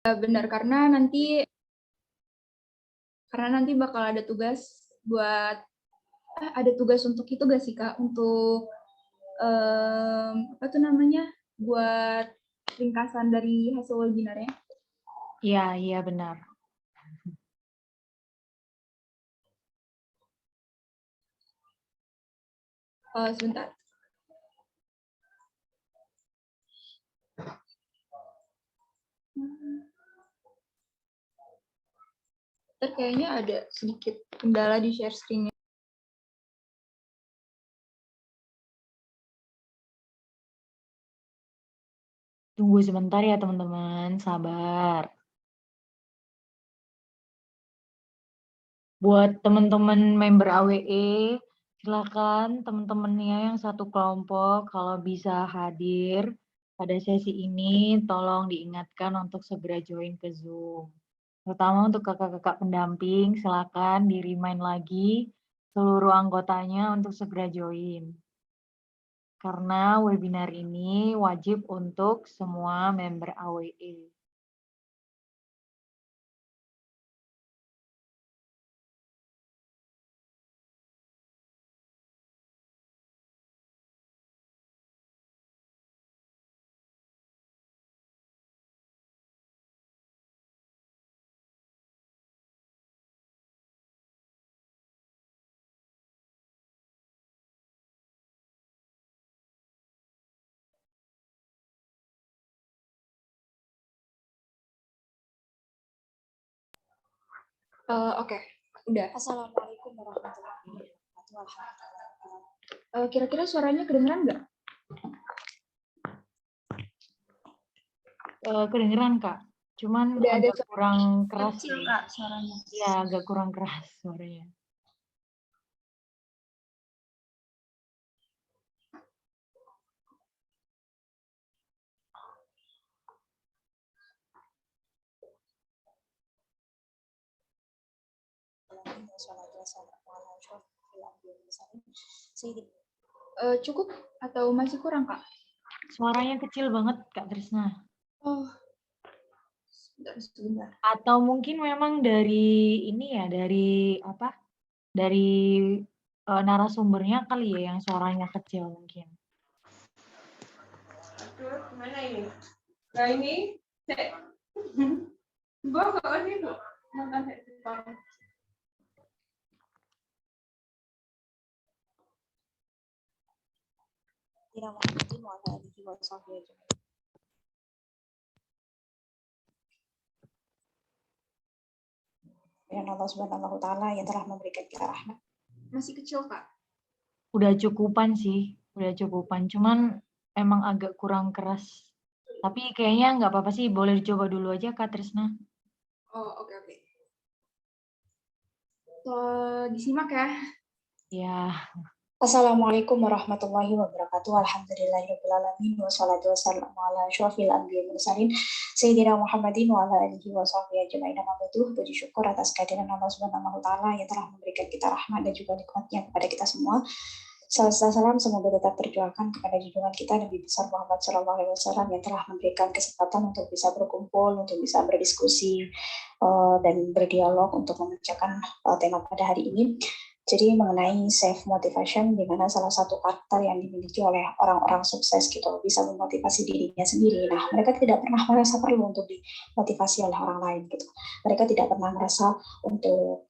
Benar, karena nanti bakal ada tugas buat ada tugas untuk itu gak sih Kak, untuk apa tuh namanya, buat ringkasan dari hasil webinarnya? Iya benar. Sebentar. Kayaknya ada sedikit kendala di share screen-nya. Tunggu sebentar ya teman-teman, sabar. Buat teman-teman member AWE, silakan teman-temannya yang satu kelompok kalau bisa hadir pada sesi ini, tolong diingatkan untuk segera join ke Zoom. Terutama untuk kakak-kakak pendamping, silakan di-remind lagi seluruh anggotanya untuk segera join. Karena webinar ini wajib untuk semua member AWE. Oke, udah. Assalamualaikum warahmatullahi wabarakatuh. Kira-kira suaranya kedengeran nggak? Kedengeran Kak, cuman Udah ada agak kurang keras kecil sih. Kak suaranya. Iya, agak kurang keras suaranya. Cukup atau masih kurang Kak? Suaranya kecil banget Kak Trisna. Oh, sebentar. Atau mungkin memang dari ini ya, dari apa? Dari narasumbernya kali ya yang suaranya kecil mungkin. Aduh, gimana ini? Nah ini, gua kok ini bu, makan Jepang. Tidak mungkin wala alihi wa sahbihi ajma'in. Dan Allah Subhanahu wa taala yang telah memberikan kita rahmat. Masih kecil Kak? Udah cukupan sih, udah cukupan. Cuman emang agak kurang keras. Tapi kayaknya nggak apa-apa sih, boleh dicoba dulu aja Kak Trisna. Oh, oke. Disimak ya. Ya. Assalamualaikum warahmatullahi wabarakatuh. Alhamdulillahirabbil alamin wassalatu wassalamu ala asyrofil anbiya'i wal mursalin sayyidina Muhammadin wa ala alihi wa sahbihi ajma'in. Puji syukur atas kehadiran Allah Subhanahu wa taala yang telah memberikan kita rahmat dan juga nikmatnya kepada kita semua. Salam semoga tetap terjualkan kepada junjungan kita Nabi besar Muhammad SAW yang telah memberikan kesempatan untuk bisa berkumpul, untuk bisa berdiskusi dan berdialog untuk memecahkan tema pada hari ini. Jadi mengenai self motivation, di mana salah satu karakter yang dimiliki oleh orang-orang sukses gitu bisa memotivasi dirinya sendiri. Nah, mereka tidak pernah merasa perlu untuk dimotivasi oleh orang lain gitu. Mereka tidak pernah merasa untuk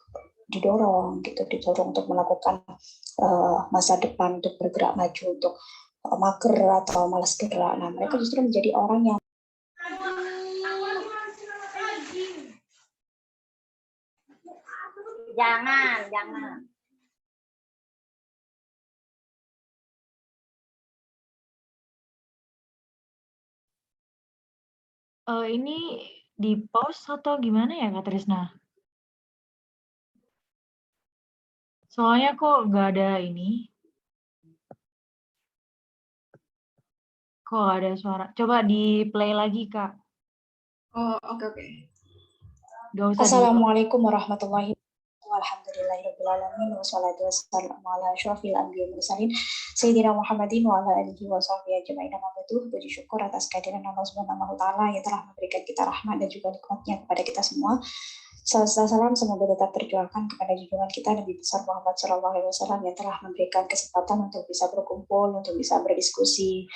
didorong untuk melakukan masa depan, untuk bergerak maju, untuk mager atau malas gerak. Nah, mereka justru menjadi orang yang jangan. Ini di pause atau gimana ya Kak Trisna? Soalnya kok nggak ada ini. Kok nggak ada suara? Coba di play lagi Kak. Oh, oke. Gak usah. Assalamualaikum warahmatullahi wabarakatuh. Alhamdulillahirabbil alamin wassalatu wassalamu ala asyrofil anbiya'i wal mursalin Sayyidina Muhammadin wa ala alihi wa sahbihi ajma'in. Amma ba'du. Puji syukur atas kehadiran Allah Subhanahu wa taala yang telah memberikan kita rahmat dan juga nikmatnya kepada kita semua. Salam semoga tetap terjuangkan kepada junjungan kita Nabi besar Muhammad SAW yang telah memberikan kesempatan untuk bisa berkumpul, untuk bisa berdiskusi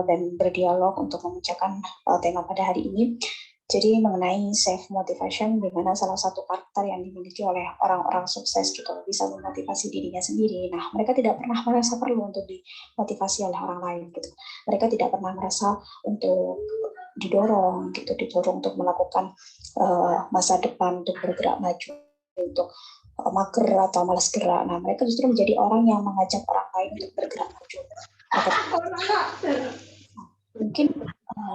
dan berdialog untuk memecahkan tema pada hari ini. Jadi mengenai self motivation, di mana salah satu karakter yang dimiliki oleh orang-orang sukses gitu bisa memotivasi dirinya sendiri. Nah, mereka tidak pernah merasa perlu untuk dimotivasi oleh orang lain gitu. Mereka tidak pernah merasa untuk didorong untuk melakukan masa depan, untuk bergerak maju, untuk mager atau malas gerak. Nah, mereka justru menjadi orang yang mengajak orang lain untuk bergerak maju. Mungkin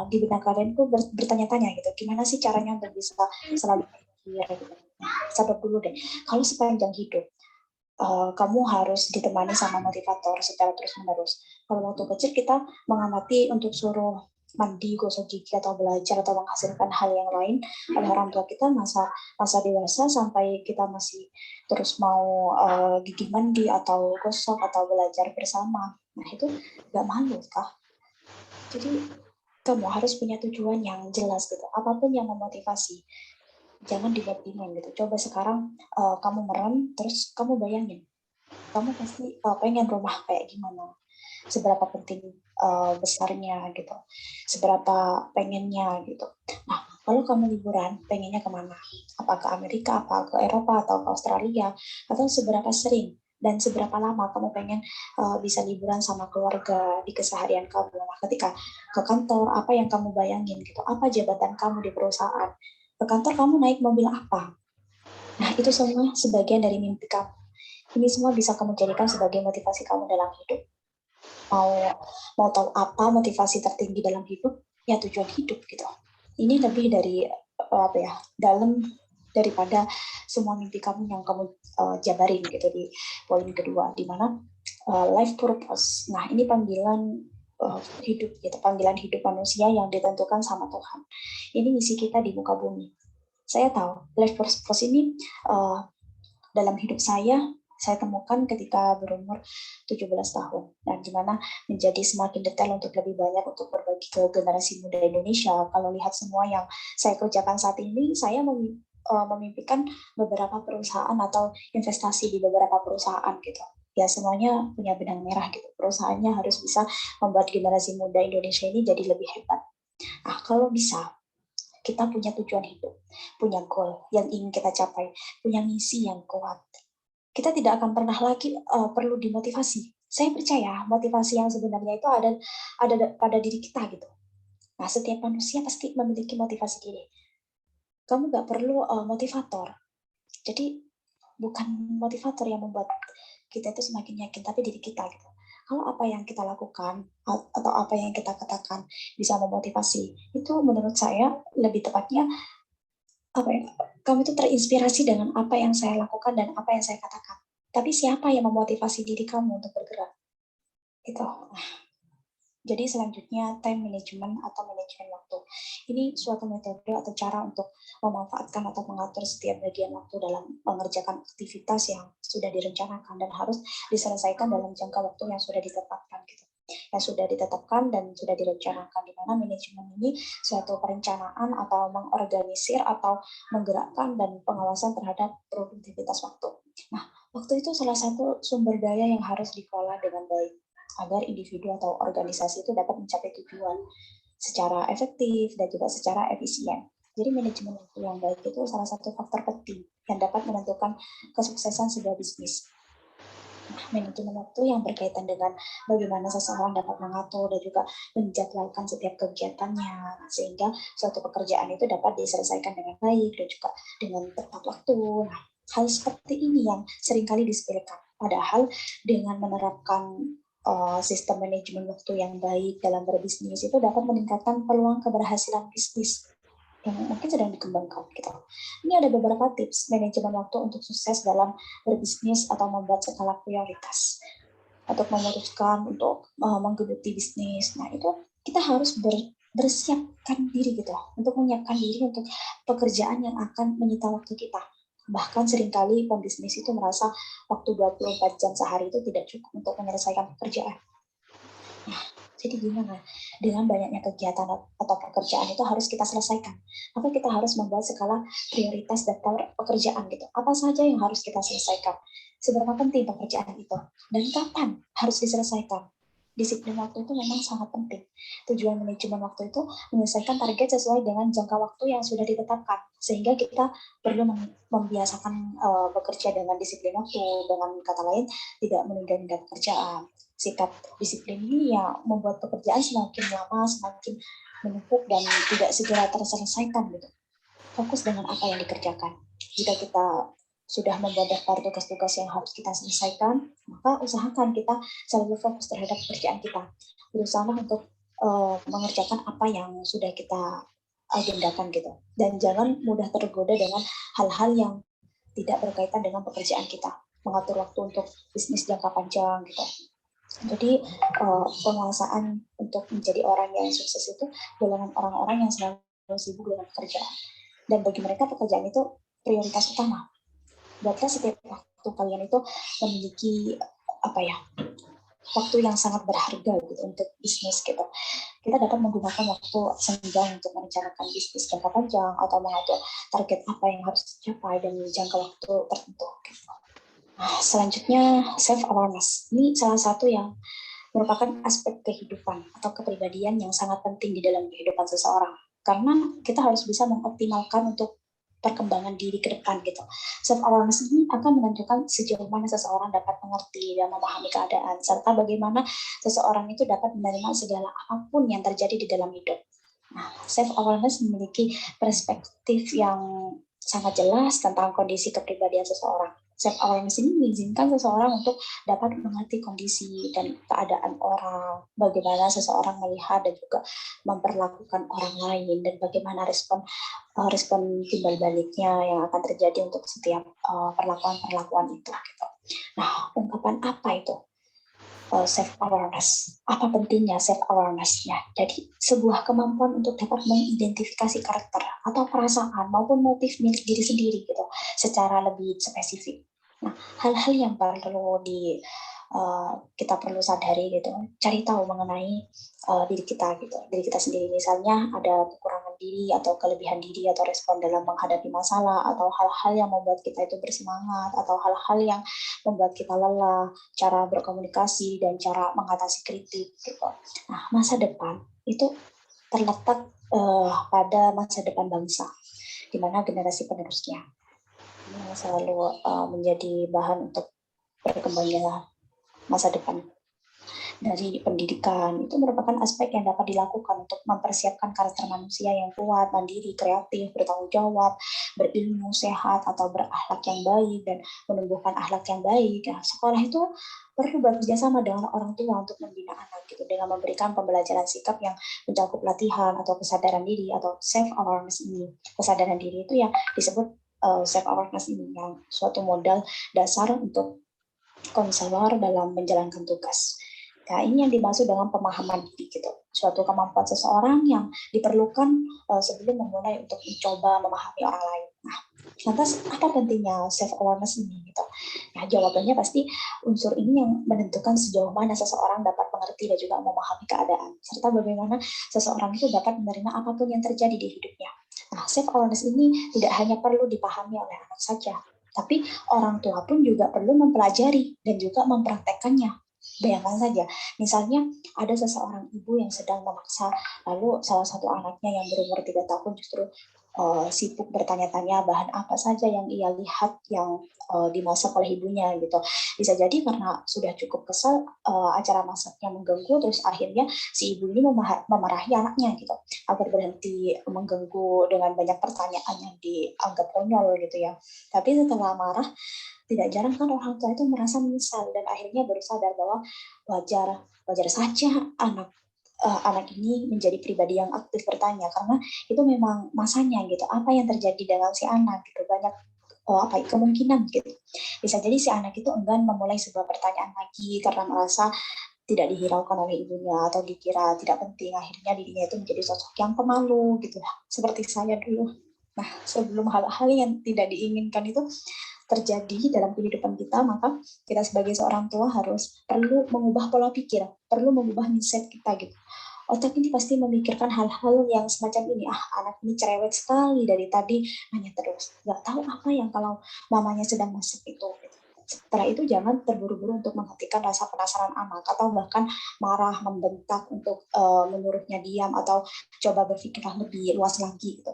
di benak kalian tuh bertanya-tanya gitu, gimana sih caranya untuk bisa selalu berpikir gitu. Sadar dulu deh, kalau sepanjang hidup kamu harus ditemani sama motivator secara terus-menerus. Kalau waktu kecil kita mengamati untuk suruh mandi, gosok gigi, atau belajar, atau menghasilkan hal yang lain oleh orang tua kita masa dewasa sampai kita masih terus mau gigi mandi, atau gosok, atau belajar bersama. Nah itu nggak malu kah? Jadi kamu harus punya tujuan yang jelas gitu. Apapun yang memotivasi, jangan dibuat bingung gitu. Coba sekarang kamu merem, terus kamu bayangin, kamu pasti pengen rumah kayak gimana, seberapa penting besarnya gitu, seberapa pengennya gitu. Nah, kalau kamu liburan, pengennya kemana? Apa ke Amerika, apa ke Eropa, atau ke Australia, atau seberapa sering dan seberapa lama kamu pengen bisa liburan sama keluarga di keseharian kamu. Nah, ketika ke kantor, apa yang kamu bayangin gitu? Apa jabatan kamu di perusahaan? Ke kantor kamu naik mobil apa? Nah, itu semua sebagian dari mimpi kamu. Ini semua bisa kamu jadikan sebagai motivasi kamu dalam hidup. Mau tahu apa motivasi tertinggi dalam hidup? Ya tujuan hidup gitu. Ini lebih dari dalam daripada semua mimpi kamu yang kamu jabarin gitu di poin kedua, di mana life purpose. Nah, ini panggilan hidup gitu, panggilan hidup manusia yang ditentukan sama Tuhan. Ini misi kita di muka bumi. Saya tahu life purpose ini dalam hidup saya temukan ketika berumur 17 tahun, dan dimana menjadi semakin detail untuk lebih banyak untuk berbagi ke generasi muda Indonesia. Kalau lihat semua yang saya kerjakan saat ini, saya memimpikan beberapa perusahaan atau investasi di beberapa perusahaan gitu. Ya semuanya punya benang merah gitu. Perusahaannya harus bisa membuat generasi muda Indonesia ini jadi lebih hebat. Nah, kalau bisa kita punya tujuan hidup, punya goal yang ingin kita capai, punya misi yang kuat, kita tidak akan pernah lagi perlu dimotivasi. Saya percaya motivasi yang sebenarnya itu ada pada diri kita gitu. Nah, setiap manusia pasti memiliki motivasi diri. Kamu nggak perlu motivator. Jadi bukan motivator yang membuat kita itu semakin yakin, tapi diri kita gitu. Kalau apa yang kita lakukan atau apa yang kita katakan bisa memotivasi, itu menurut saya lebih tepatnya kamu itu terinspirasi dengan apa yang saya lakukan dan apa yang saya katakan. Tapi siapa yang memotivasi diri kamu untuk bergerak? Gitu. Nah, jadi selanjutnya time management atau manajemen waktu. Ini suatu metode atau cara untuk memanfaatkan atau mengatur setiap bagian waktu dalam mengerjakan aktivitas yang sudah direncanakan dan harus diselesaikan dalam jangka waktu yang sudah ditetapkan gitu. Yang sudah ditetapkan dan sudah direncanakan, di mana manajemen ini suatu perencanaan atau mengorganisir atau menggerakkan dan pengawasan terhadap produktivitas waktu. Nah, waktu itu salah satu sumber daya yang harus dikelola dengan baik agar individu atau organisasi itu dapat mencapai tujuan secara efektif dan juga secara efisien. Jadi manajemen waktu yang baik itu salah satu faktor penting yang dapat menentukan kesuksesan sebuah bisnis. Nah, manajemen waktu yang berkaitan dengan bagaimana seseorang dapat mengatur dan juga menjadwalkan setiap kegiatannya, sehingga suatu pekerjaan itu dapat diselesaikan dengan baik dan juga dengan tepat waktu. Nah, hal seperti ini yang seringkali disepelekan. Padahal dengan menerapkan sistem manajemen waktu yang baik dalam berbisnis itu dapat meningkatkan peluang keberhasilan bisnis yang mungkin sedang dikembangkan gitu. Ini ada beberapa tips manajemen waktu untuk sukses dalam berbisnis atau membuat skala prioritas untuk memutuskan untuk menggeluti bisnis. Nah, itu kita harus bersiapkan diri gitu untuk menyiapkan diri untuk pekerjaan yang akan menyita waktu kita. Bahkan seringkali pembisnis itu merasa waktu 24 jam sehari itu tidak cukup untuk menyelesaikan pekerjaan. Nah, jadi gimana? Dengan banyaknya kegiatan atau pekerjaan itu harus kita selesaikan. Maka kita harus membuat skala prioritas daftar pekerjaan gitu. Apa saja yang harus kita selesaikan? Seberapa penting pekerjaan itu? Dan kapan harus diselesaikan? Disiplin waktu itu memang sangat penting. Tujuan manajemen waktu itu menyelesaikan target sesuai dengan jangka waktu yang sudah ditetapkan. Sehingga kita perlu membiasakan bekerja dengan disiplin waktu. Dengan kata lain, tidak menunda-nunda pekerjaan. Sikap disiplin ini ya membuat pekerjaan semakin lama, semakin menumpuk dan tidak segera terselesaikan gitu. Fokus dengan apa yang dikerjakan. Jika kita sudah membuat daftar tugas-tugas yang harus kita selesaikan, maka usahakan kita selalu fokus terhadap pekerjaan kita. Berusaha untuk mengerjakan apa yang sudah kita agendakan gitu. Dan jangan mudah tergoda dengan hal-hal yang tidak berkaitan dengan pekerjaan kita. Mengatur waktu untuk bisnis jangka panjang gitu. Jadi penguasaan untuk menjadi orang yang sukses itu golongan orang-orang yang selalu sibuk dengan pekerjaan. Dan bagi mereka pekerjaan itu prioritas utama. Buatlah setiap waktu kalian itu memiliki waktu yang sangat berharga gitu untuk bisnis gitu. Kita dapat menggunakan waktu senggang untuk merencanakan bisnis jangka panjang atau mengatur target apa yang harus dicapai dan jangka waktu tertentu gitu. Nah, selanjutnya self awareness. Ini salah satu yang merupakan aspek kehidupan atau kepribadian yang sangat penting di dalam kehidupan seseorang. Karena kita harus bisa mengoptimalkan untuk perkembangan diri ke depan gitu. Self awareness ini akan menentukan sejauh mana seseorang dapat mengerti dan memahami keadaan serta bagaimana seseorang itu dapat menerima segala apapun yang terjadi di dalam hidup. Nah, self awareness memiliki perspektif yang sangat jelas tentang kondisi kepribadian seseorang. Self awareness ini mengizinkan seseorang untuk dapat mengerti kondisi dan keadaan orang, bagaimana seseorang melihat dan juga memperlakukan orang lain, dan bagaimana respon timbal baliknya yang akan terjadi untuk setiap perlakuan-perlakuan itu. Gitu. Nah, ungkapan apa itu self awareness? Apa pentingnya self awareness-nya? Jadi sebuah kemampuan untuk dapat mengidentifikasi karakter atau perasaan maupun motif milik diri sendiri gitu, secara lebih spesifik. Nah, hal-hal yang perlu kita perlu sadari gitu, cari tahu mengenai diri kita gitu, diri kita sendiri. Misalnya ada kekurangan diri atau kelebihan diri atau respon dalam menghadapi masalah atau hal-hal yang membuat kita itu bersemangat atau hal-hal yang membuat kita lelah, cara berkomunikasi dan cara mengatasi kritik gitu. Nah, masa depan itu terletak pada masa depan bangsa, di mana generasi penerusnya yang selalu menjadi bahan untuk berkembangnya masa depan. Dari pendidikan, itu merupakan aspek yang dapat dilakukan untuk mempersiapkan karakter manusia yang kuat, mandiri, kreatif, bertanggung jawab, berilmu, sehat, atau berakhlak yang baik, dan menumbuhkan akhlak yang baik. Nah, sekolah itu perlu bekerja sama dengan orang tua untuk membina anak gitu, dengan memberikan pembelajaran sikap yang mencakup latihan atau kesadaran diri atau self awareness ini. Kesadaran diri itu yang disebut self awareness ini, yang suatu modal dasar untuk konselor dalam menjalankan tugas. Nah, ini yang dimaksud dengan pemahaman diri gitu. Suatu kemampuan seseorang yang diperlukan sebelum memulai untuk mencoba memahami orang lain. Nah, lantas apa pentingnya self awareness ini gitu? Nah, jawabannya pasti unsur ini yang menentukan sejauh mana seseorang dapat mengerti dan juga memahami keadaan, serta bagaimana seseorang itu dapat menerima apapun yang terjadi di hidupnya. Nah, self awareness ini tidak hanya perlu dipahami oleh anak saja, tapi orang tua pun juga perlu mempelajari dan juga mempraktekkannya. Bayangkan saja, misalnya ada seseorang ibu yang sedang memaksa, lalu salah satu anaknya yang berumur 3 tahun justru sibuk bertanya-tanya bahan apa saja yang ia lihat yang dimasak oleh ibunya gitu. Bisa jadi karena sudah cukup kesal acara masaknya mengganggu, terus akhirnya si ibu ini memarahi anaknya gitu agar berhenti mengganggu dengan banyak pertanyaan yang dianggap konyol gitu ya. Tapi setelah marah, tidak jarang kan orang tua itu merasa menyesal dan akhirnya baru sadar bahwa wajar saja anak ini menjadi pribadi yang aktif bertanya, karena itu memang masanya gitu. Apa yang terjadi dengan si anak gitu, banyak kemungkinan gitu. Bisa jadi si anak itu enggan memulai sebuah pertanyaan lagi karena merasa tidak dihiraukan oleh ibunya atau dikira tidak penting. Akhirnya dirinya itu menjadi sosok yang pemalu gitu, seperti saya dulu. Nah, sebelum hal-hal yang tidak diinginkan itu terjadi dalam kehidupan kita, maka kita sebagai seorang tua perlu mengubah pola pikir, perlu mengubah mindset kita gitu. Otak ini pasti memikirkan hal-hal yang semacam ini. Anak ini cerewet sekali dari tadi nanya terus. Nggak tahu apa yang kalau mamanya sedang masak itu. Setelah itu jangan terburu-buru untuk menghentikan rasa penasaran anak atau bahkan marah, membentak untuk menyuruhnya diam atau coba berpikirlah lebih luas lagi gitu.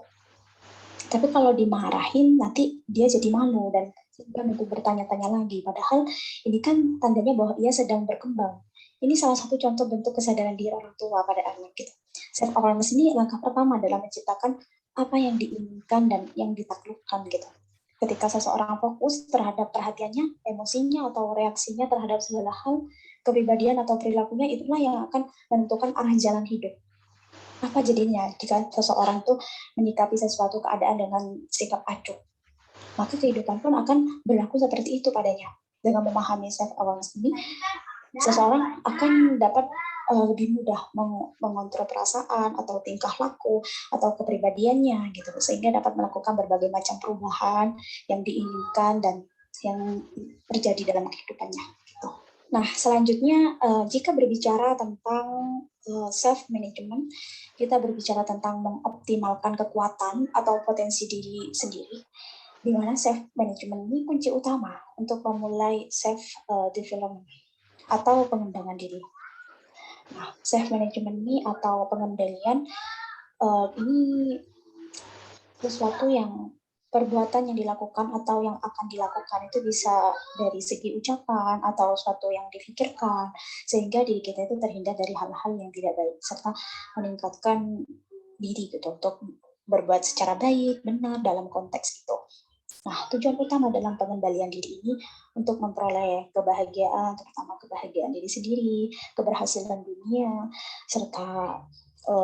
Tapi kalau dimarahin nanti dia jadi malu dan untuk bertanya-tanya lagi. Padahal ini kan tandanya bahwa ia sedang berkembang. Ini salah satu contoh bentuk kesadaran diri orang tua pada anak kita. Self awareness ini langkah pertama dalam menciptakan apa yang diinginkan dan yang ditaklukkan gitu. Ketika seseorang fokus terhadap perhatiannya, emosinya atau reaksinya terhadap segala hal, kepribadian atau perilakunya, itulah yang akan menentukan arah jalan hidup. Apa jadinya jika seseorang tuh menyikapi sesuatu keadaan dengan sikap acuh? Maka kehidupan pun akan berlaku seperti itu padanya. Dengan memahami self awareness ini, seseorang akan dapat lebih mudah mengontrol perasaan atau tingkah laku atau kepribadiannya gitu, sehingga dapat melakukan berbagai macam perubahan yang diinginkan dan yang terjadi dalam kehidupannya gitu. Nah, selanjutnya jika berbicara tentang self management, kita berbicara tentang mengoptimalkan kekuatan atau potensi diri sendiri, di mana self management ini kunci utama untuk memulai self development atau pengembangan diri. Nah, self management ini atau pengendalian ini sesuatu yang perbuatan yang dilakukan atau yang akan dilakukan itu bisa dari segi ucapan atau suatu yang difikirkan, sehingga diri kita itu terhindar dari hal-hal yang tidak baik serta meningkatkan diri gitu untuk berbuat secara baik, benar dalam konteks itu. Nah, tujuan utama dalam pengendalian diri ini untuk memperoleh kebahagiaan, terutama kebahagiaan diri sendiri, keberhasilan dunia, serta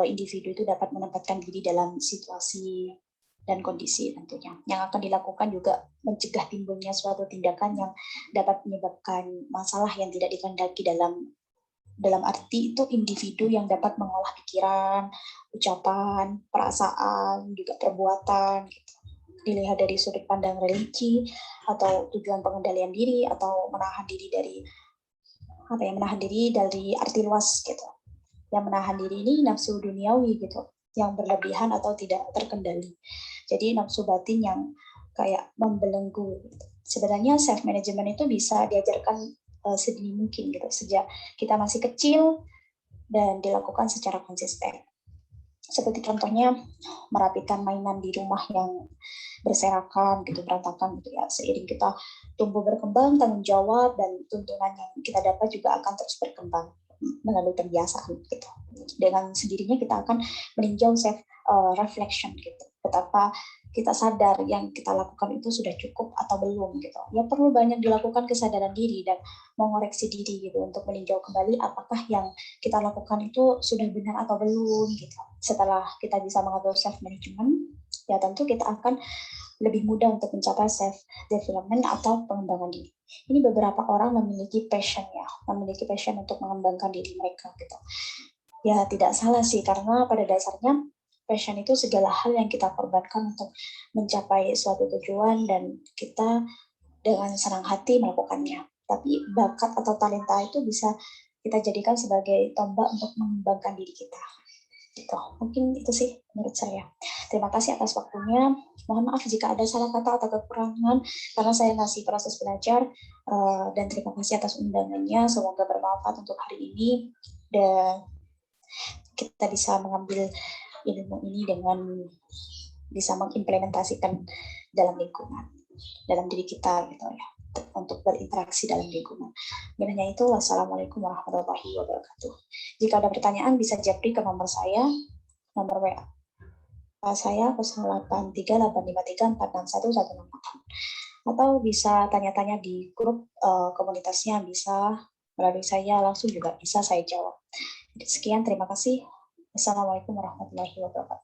individu itu dapat menempatkan diri dalam situasi dan kondisi tentunya. Yang akan dilakukan juga mencegah timbulnya suatu tindakan yang dapat menyebabkan masalah yang tidak dikehendaki dalam arti itu individu yang dapat mengolah pikiran, ucapan, perasaan, juga perbuatan gitu. Dilihat dari sudut pandang religi atau tujuan pengendalian diri atau menahan diri dari arti luas gitu. Yang menahan diri ini nafsu duniawi gitu, yang berlebihan atau tidak terkendali. Jadi nafsu batin yang kayak membelenggu gitu. Sebenarnya self management itu bisa diajarkan sedini mungkin gitu, sejak kita masih kecil dan dilakukan secara konsisten. Seperti contohnya merapikan mainan di rumah yang berserakan gitu, berantakan gitu ya. Seiring kita tumbuh berkembang, tanggung jawab dan tuntunan yang kita dapat juga akan terus berkembang melalui kebiasaan gitu. Dengan sendirinya kita akan meninjau self reflection gitu. Betapa kita sadar yang kita lakukan itu sudah cukup atau belum gitu. Ya perlu banyak dilakukan kesadaran diri dan mengoreksi diri gitu untuk meninjau kembali apakah yang kita lakukan itu sudah benar atau belum gitu. Setelah kita bisa mengatur self management, ya tentu kita akan lebih mudah untuk mencapai self development atau pengembangan diri. Ini beberapa orang memiliki passion untuk mengembangkan diri mereka gitu. Ya tidak salah sih, karena pada dasarnya passion itu segala hal yang kita korbankan untuk mencapai suatu tujuan dan kita dengan senang hati melakukannya. Tapi bakat atau talenta itu bisa kita jadikan sebagai tombak untuk mengembangkan diri kita. Gitu. Mungkin itu sih menurut saya. Terima kasih atas waktunya. Mohon maaf jika ada salah kata atau kekurangan karena saya masih proses belajar, dan terima kasih atas undangannya. Semoga bermanfaat untuk hari ini dan kita bisa mengambil ilmu ini dengan bisa mengimplementasikan dalam lingkungan, dalam diri kita gitu ya, untuk berinteraksi dalam lingkungan. Hanya itu, wassalamualaikum warahmatullahi wabarakatuh. Jika ada pertanyaan bisa japri ke nomor saya, nomor WA saya 083853461168, atau bisa tanya-tanya di grup komunitasnya, bisa melalui saya langsung juga bisa saya jawab. Sekian, terima kasih. Assalamualaikum warahmatullahi wabarakatuh.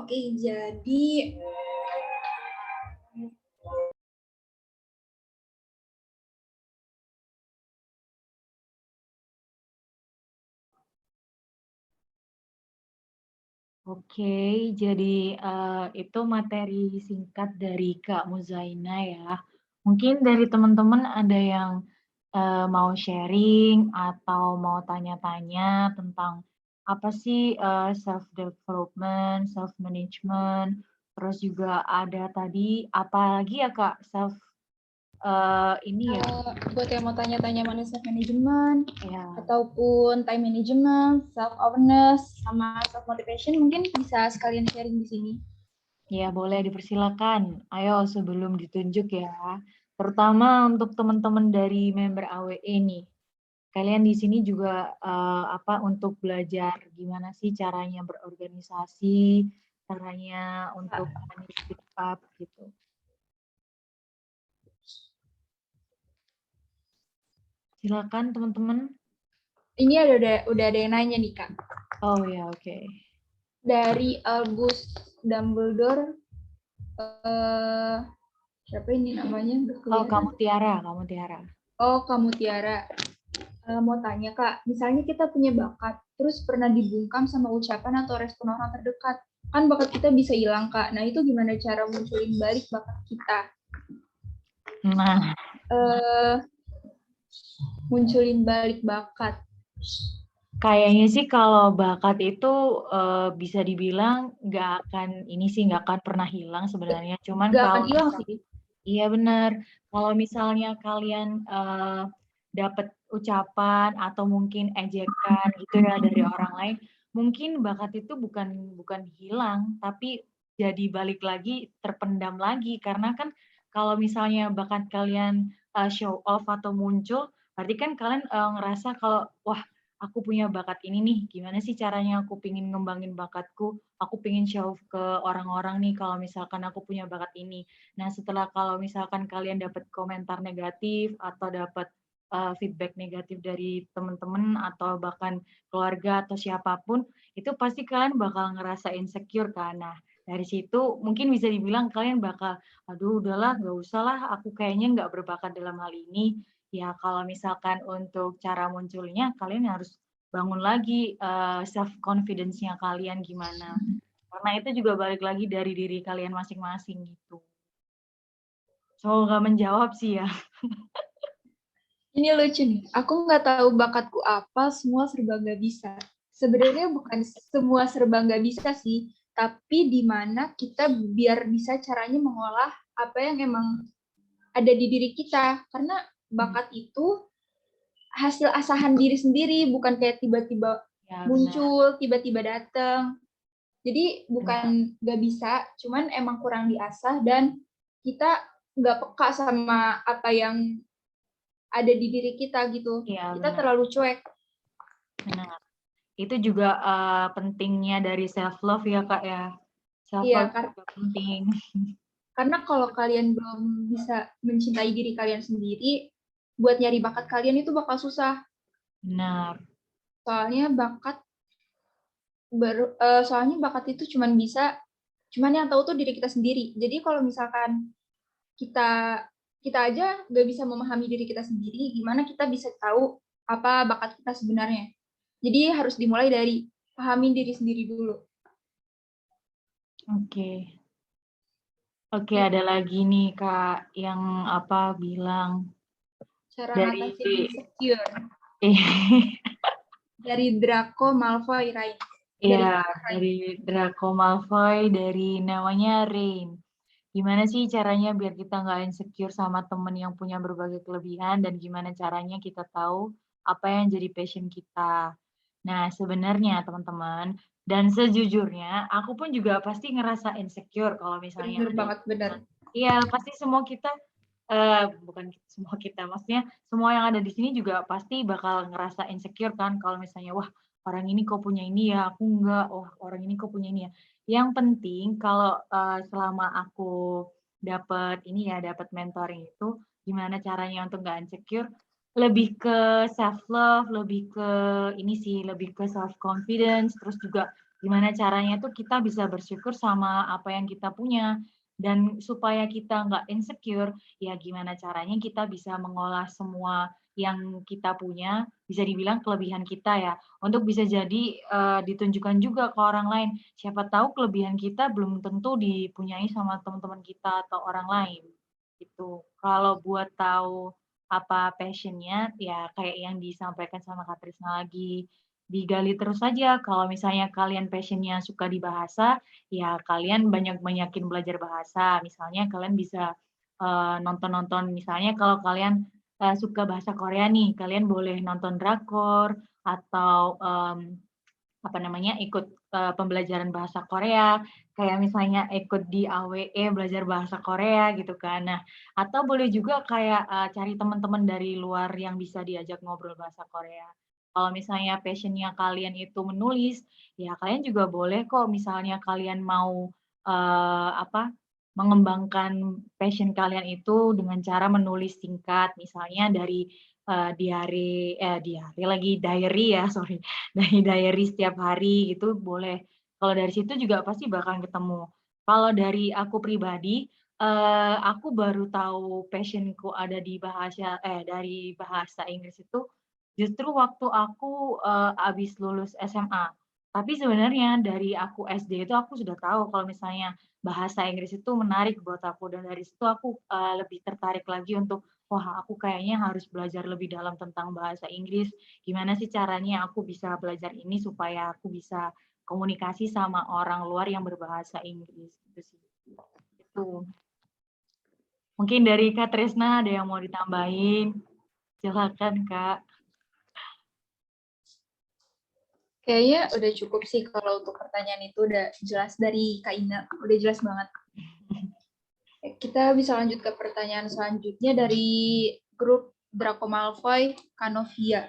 Oke, jadi Oke, jadi itu materi singkat dari Kak Muzaina ya. Mungkin dari teman-teman ada yang mau sharing atau mau tanya-tanya tentang apa sih self development, self management, terus juga ada tadi apa lagi ya Kak ini ya Buat yang mau tanya-tanya mana self management ya. ataupun time management, self awareness, sama self motivation, mungkin bisa sekalian sharing di sini. Ya, boleh dipersilakan. Ayo sebelum ditunjuk ya. Terutama untuk teman-teman dari member AWE nih. Kalian di sini juga untuk belajar gimana sih caranya berorganisasi, caranya untuk speak up gitu. Silakan teman-teman. Ini udah ada yang nanya nih Kak. Oh ya, oke. Dari Albus Dumbledore. Siapa ini namanya? Oh, kamu Tiara. Oh, kamu Tiara. Mau tanya Kak, misalnya kita punya bakat, terus pernah dibungkam sama ucapan atau respon orang terdekat, kan bakat kita bisa hilang Kak. Nah itu gimana cara munculin balik bakat kita? Nah, Munculin balik bakat. kayaknya sih kalau bakat itu bisa dibilang nggak akan pernah hilang sebenarnya. Cuman Gak akan kalau hilang sih. iya benar, kalau misalnya kalian dapat ucapan atau mungkin ejekan gitu ya dari orang lain, mungkin bakat itu bukan hilang, tapi jadi balik lagi terpendam lagi karena kan kalau misalnya bakat kalian show off atau muncul, berarti kan kalian ngerasa kalau wah aku punya bakat ini nih, gimana sih caranya aku pingin ngembangin bakatku, aku pingin show off ke orang-orang nih kalau misalkan aku punya bakat ini. Nah, setelah kalau misalkan kalian dapat komentar negatif atau dapat feedback negatif dari teman-teman atau bahkan keluarga atau siapapun, itu pasti kalian bakal ngerasa insecure kan. Nah, dari situ mungkin bisa dibilang kalian bakal, aduh udahlah, nggak usah lah, aku kayaknya nggak berbakat dalam hal ini. Ya, kalau misalkan untuk cara munculnya, kalian harus bangun lagi self confidence-nya kalian gimana. Karena itu juga balik lagi dari diri kalian masing-masing gitu. Semoga menjawab sih ya. Ini lucu nih, aku nggak tahu bakatku apa, semua serba nggak bisa. Sebenarnya bukan semua serba nggak bisa sih, tapi di mana kita biar bisa caranya mengolah apa yang emang ada di diri kita. Karena bakat itu hasil asahan diri sendiri, bukan kayak tiba-tiba Ya, muncul, tiba-tiba datang. Jadi bukan nggak bisa, cuman emang kurang diasah dan kita nggak peka sama apa yang ada di diri kita gitu. Ya, Kita benar. terlalu cuek. Benar. Itu juga pentingnya dari self love ya Kak ya. Self love juga penting. Karena kalau kalian belum bisa mencintai diri kalian sendiri, buat nyari bakat kalian itu bakal susah. Benar. Soalnya bakat itu cuman yang tahu tuh diri kita sendiri. Jadi kalau misalkan kita aja nggak bisa memahami diri kita sendiri, gimana kita bisa tahu apa bakat kita sebenarnya. Jadi harus dimulai dari pahamin diri sendiri dulu. Oke, ada lagi nih Kak yang bilang Cara dari ngatasin insecure. Dari Draco Malfoy Rain. Iya, dari Draco Malfoy, dari namanya Rain. Gimana sih caranya biar kita nggak insecure sama temen yang punya berbagai kelebihan dan gimana caranya kita tahu apa yang jadi passion kita. Nah, sebenarnya teman-teman, dan sejujurnya aku pun juga pasti ngerasa insecure kalau misalnya Bener banget, bener. Iya, pasti semua kita bukan semua kita, maksudnya semua yang ada di sini juga pasti bakal ngerasa insecure kan kalau misalnya wah orang ini kok punya ini ya, aku enggak, wah orang ini kok punya ini ya. Yang penting kalau selama aku dapat mentoring itu gimana caranya untuk nggak insecure, lebih ke self love, lebih ke lebih ke self confidence, terus juga gimana caranya tuh kita bisa bersyukur sama apa yang kita punya. Dan supaya kita nggak insecure, ya gimana caranya kita bisa mengolah semua yang kita punya, bisa dibilang kelebihan kita ya, untuk bisa jadi ditunjukkan juga ke orang lain. Siapa tahu kelebihan kita belum tentu dipunyai sama teman-teman kita atau orang lain. Gitu. Kalau buat tahu apa passion-nya, ya kayak yang disampaikan sama Kak Trisna lagi, digali terus saja. Kalau misalnya kalian passion-nya suka di bahasa, ya kalian banyak-banyakin belajar bahasa. Misalnya kalian bisa nonton-nonton, misalnya kalau kalian suka bahasa Korea nih, kalian boleh nonton drakor atau apa namanya, ikut pembelajaran bahasa Korea, kayak misalnya ikut di AWE belajar bahasa Korea gitu kan. Nah, atau boleh juga kayak cari teman-teman dari luar yang bisa diajak ngobrol bahasa Korea. Kalau misalnya passion-nya kalian itu menulis, ya kalian juga boleh kok misalnya kalian mau apa, mengembangkan passion kalian itu dengan cara menulis singkat, misalnya dari diary lagi, diary ya, sorry, dari diary setiap hari gitu boleh. Kalau dari situ juga pasti bakalan ketemu. Kalau dari aku pribadi, aku baru tahu passion-ku ada di dari bahasa Inggris itu justru waktu aku, habis lulus SMA. Tapi sebenarnya dari aku SD itu aku sudah tahu kalau misalnya bahasa Inggris itu menarik buat aku dan dari situ aku, lebih tertarik lagi untuk, wah aku kayaknya harus belajar lebih dalam tentang bahasa Inggris. Gimana sih caranya aku bisa belajar ini supaya aku bisa komunikasi sama orang luar yang berbahasa Inggris, gitu sih. Itu. Mungkin dari Kak Tresna ada yang mau ditambahin? Silakan, Kak. Kayaknya udah cukup sih kalau untuk pertanyaan itu udah jelas dari Kak Ina, udah jelas banget. Kita bisa lanjut ke pertanyaan selanjutnya dari grup Draco Malfoy, Kanovia.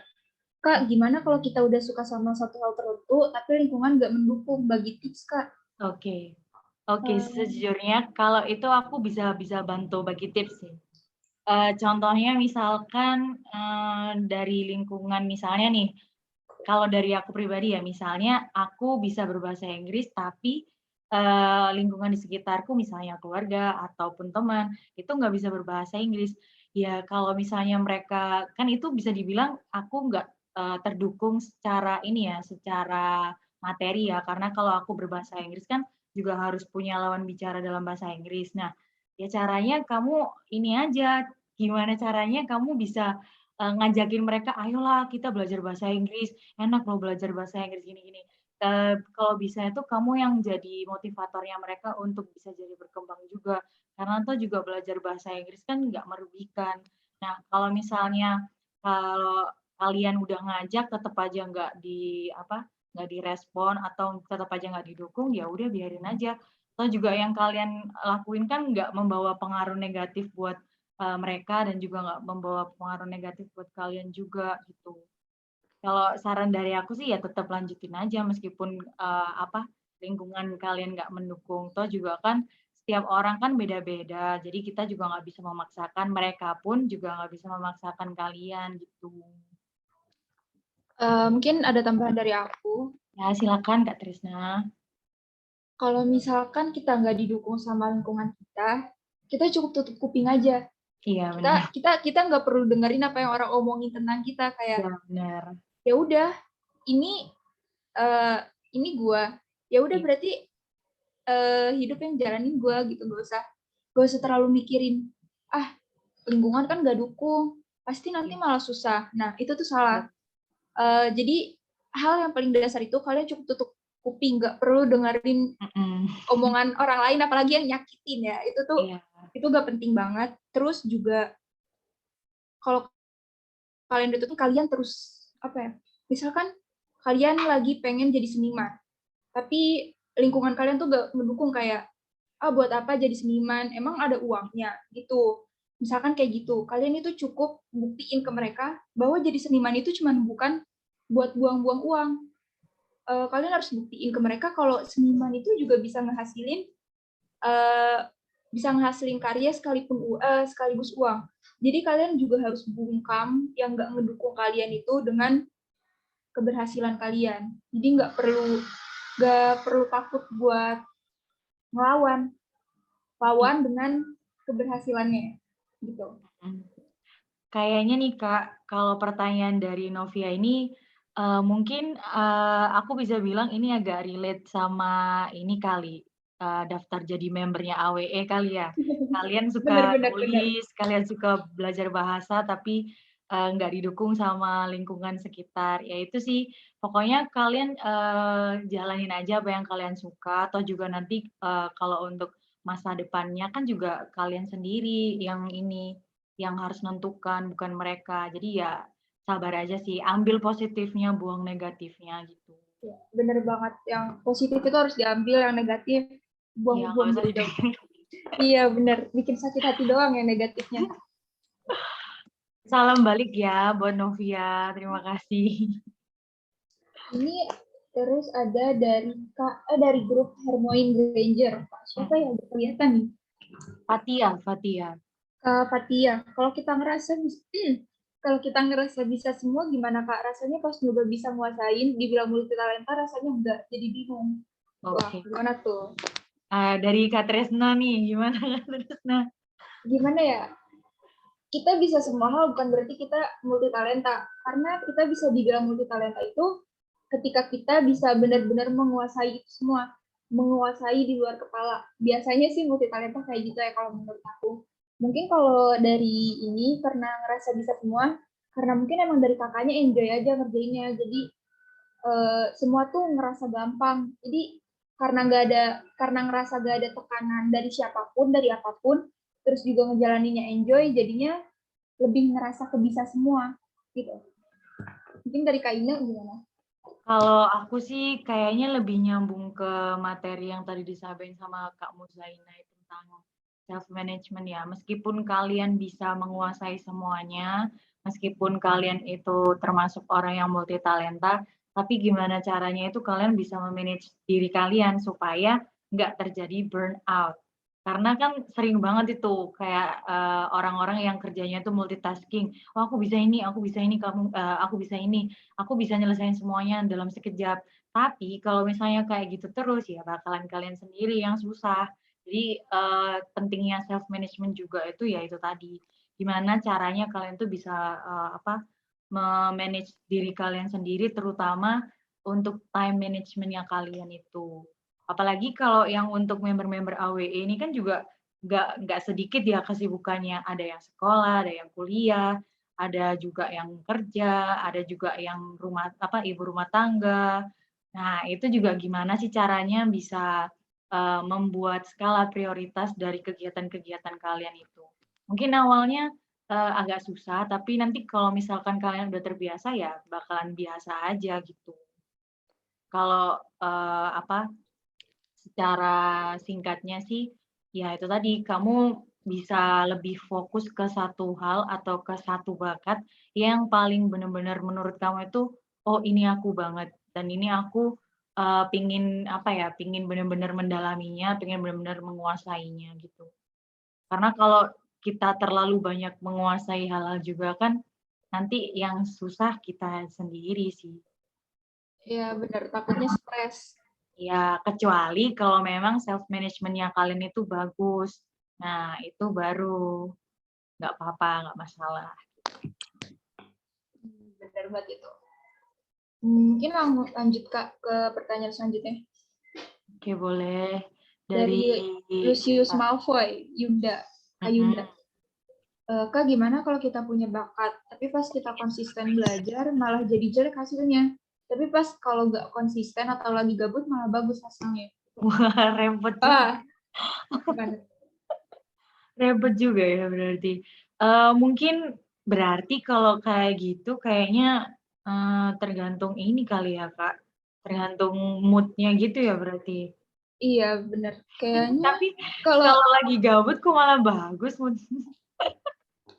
Kak, gimana kalau kita udah suka sama satu hal tertentu, tapi lingkungan nggak mendukung? Bagi tips, Kak. Oke. Oke, sejujurnya kalau itu aku bisa bantu bagi tips sih. Contohnya misalkan, dari lingkungan misalnya nih, kalau dari aku pribadi ya, misalnya aku bisa berbahasa Inggris tapi, lingkungan di sekitarku misalnya keluarga ataupun teman, itu nggak bisa berbahasa Inggris. Ya kalau misalnya mereka kan itu bisa dibilang aku nggak, terdukung secara ini ya, secara materi ya, karena kalau aku berbahasa Inggris kan juga harus punya lawan bicara dalam bahasa Inggris. Nah, ya caranya kamu ini aja, gimana caranya kamu bisa, ngajakin mereka, "Ayolah kita belajar bahasa Inggris, enak loh belajar bahasa Inggris gini-gini." Kalau bisa itu kamu yang jadi motivatornya mereka untuk bisa jadi berkembang juga, karena toh juga belajar bahasa Inggris kan nggak merugikan. Nah, kalau misalnya kalau kalian udah ngajak tetep aja nggak direspon atau tetep aja nggak didukung, ya udah biarin aja. Toh juga yang kalian lakuin kan nggak membawa pengaruh negatif buat, mereka dan juga nggak membawa pengaruh negatif buat kalian juga, gitu. Kalau saran dari aku sih ya tetap lanjutin aja meskipun, lingkungan kalian nggak mendukung, toh juga kan setiap orang kan beda-beda, jadi kita juga nggak bisa memaksakan, mereka pun juga nggak bisa memaksakan kalian, gitu. Mungkin ada tambahan dari aku. Ya silakan Kak Trisna. Kalau misalkan kita nggak didukung sama lingkungan kita cukup tutup kuping aja. Iya benar. Kita nggak perlu dengerin apa yang orang omongin tentang kita, kayak Iya benar. ya udah ini gua, ya udah Iya. berarti hidup yang jalanin gua gitu, gak usah terlalu mikirin lingkungan kan nggak dukung, pasti nanti malah susah. Nah itu tuh salah. Jadi hal yang paling dasar itu kalian cukup tutup kuping, nggak perlu dengerin omongan orang lain, apalagi yang nyakitin ya. Itu nggak penting banget. Terus juga kalau kalian udah tutup, kalian terus misalkan kalian lagi pengen jadi seniman, tapi lingkungan kalian tuh gak mendukung, kayak buat apa jadi seniman, emang ada uangnya gitu. Misalkan kayak gitu, kalian itu cukup buktiin ke mereka bahwa jadi seniman itu bukan buat buang-buang uang. Kalian harus buktiin ke mereka kalau seniman itu juga bisa ngehasilin karya sekaligus uang. Jadi kalian juga harus bungkam yang nggak ngedukung kalian itu dengan keberhasilan kalian. Jadi nggak perlu takut buat ngelawan. lawan dengan keberhasilannya gitu. Kayaknya nih Kak, kalau pertanyaan dari Novia ini mungkin aku bisa bilang ini agak relate sama ini kali, daftar jadi membernya AWE kali ya. Kalian suka Bener. nulis, kalian suka belajar bahasa, tapi nggak didukung sama lingkungan sekitar. Ya itu sih, pokoknya kalian jalanin aja apa yang kalian suka, atau juga nanti kalau untuk masa depannya kan juga kalian sendiri yang harus nentukan, bukan mereka. Jadi ya sabar aja sih, ambil positifnya, buang negatifnya gitu. Ya, bener banget. Yang positif itu harus diambil, yang negatif Ya, nggak buang-buang usah jauh-jauh. Iya bener, bikin sakit hati doang yang negatifnya. Salam balik ya buat Novia, terima kasih. Ini terus ada dari grup Hermoine Granger. Siapa yang kelihatan nih? Fatia. Kak Fatia. Kalau kita ngerasa bisa semua, gimana Kak? Rasanya pas nyoba bisa nguasain, dibilang multi talenta, rasanya enggak, jadi bingung. Wah, Oke. gimana tuh? Dari Kak Tresna nih, gimana Kak Tresna? Gimana ya? Kita bisa semua hal bukan berarti kita multi talenta. Karena kita bisa dibilang multi talenta itu ketika kita bisa benar-benar menguasai itu semua, menguasai di luar kepala. Biasanya sih multi talenta kayak gitu ya kalau menurut aku. Mungkin kalau dari ini karena ngerasa bisa semua, karena mungkin emang dari kakaknya enjoy aja ngerjainnya. Jadi semua tuh ngerasa gampang. Jadi karena ngerasa gak ada tekanan dari siapapun, dari apapun, terus juga ngejalaninnya enjoy, jadinya lebih ngerasa kebisa semua gitu. Mungkin dari Kak Ina gimana? Kalau aku sih kayaknya lebih nyambung ke materi yang tadi disampaikan sama Kak Muzaina tentang self management ya. Meskipun kalian bisa menguasai semuanya, meskipun kalian itu termasuk orang yang multi talenta, tapi gimana caranya itu kalian bisa memanage diri kalian supaya nggak terjadi burnout. Karena kan sering banget itu kayak orang-orang yang kerjanya itu multitasking. Oh aku bisa ini, aku bisa ini, aku bisa ini. Aku bisa nyelesain semuanya dalam sekejap. Tapi kalau misalnya kayak gitu terus ya bakalan kalian sendiri yang susah. Jadi pentingnya self management juga itu ya itu tadi. Gimana caranya kalian tuh bisa memanage diri kalian sendiri terutama untuk time managementnya kalian itu. Apalagi kalau yang untuk member-member AWE ini kan juga nggak sedikit ya kesibukannya. Ada yang sekolah, ada yang kuliah, ada juga yang kerja, ada juga yang ibu rumah tangga. Nah, itu juga gimana sih caranya bisa membuat skala prioritas dari kegiatan-kegiatan kalian itu. Mungkin awalnya agak susah, tapi nanti kalau misalkan kalian udah terbiasa ya bakalan biasa aja gitu. Kalau secara singkatnya sih, ya itu tadi, kamu bisa lebih fokus ke satu hal atau ke satu bakat yang paling benar-benar menurut kamu itu, oh ini aku banget, dan ini aku pingin benar-benar mendalaminya, pingin benar-benar menguasainya gitu. Karena kalau kita terlalu banyak menguasai hal-hal juga kan, nanti yang susah kita sendiri sih. Ya benar, takutnya stres. Ya, kecuali kalau memang self management-nya kalian itu bagus. Nah, itu baru nggak apa-apa, nggak masalah. Benar banget itu. Mungkin lanjut Kak ke pertanyaan selanjutnya. Oke, boleh. Dari Lucius Malfoy, Yunda. Ayunda. Kak, gimana kalau kita punya bakat, tapi pas kita konsisten belajar malah jadi jelek hasilnya. Tapi pas kalau nggak konsisten atau lagi gabut malah bagus hasilnya. Wah, repot juga. Repot juga ya berarti. Mungkin berarti kalau kayak gitu kayaknya tergantung ini kali ya, Kak. Tergantung mood-nya gitu ya berarti. Iya, benar. Kayaknya Tapi kalau lagi gabut kok malah bagus mood-nya.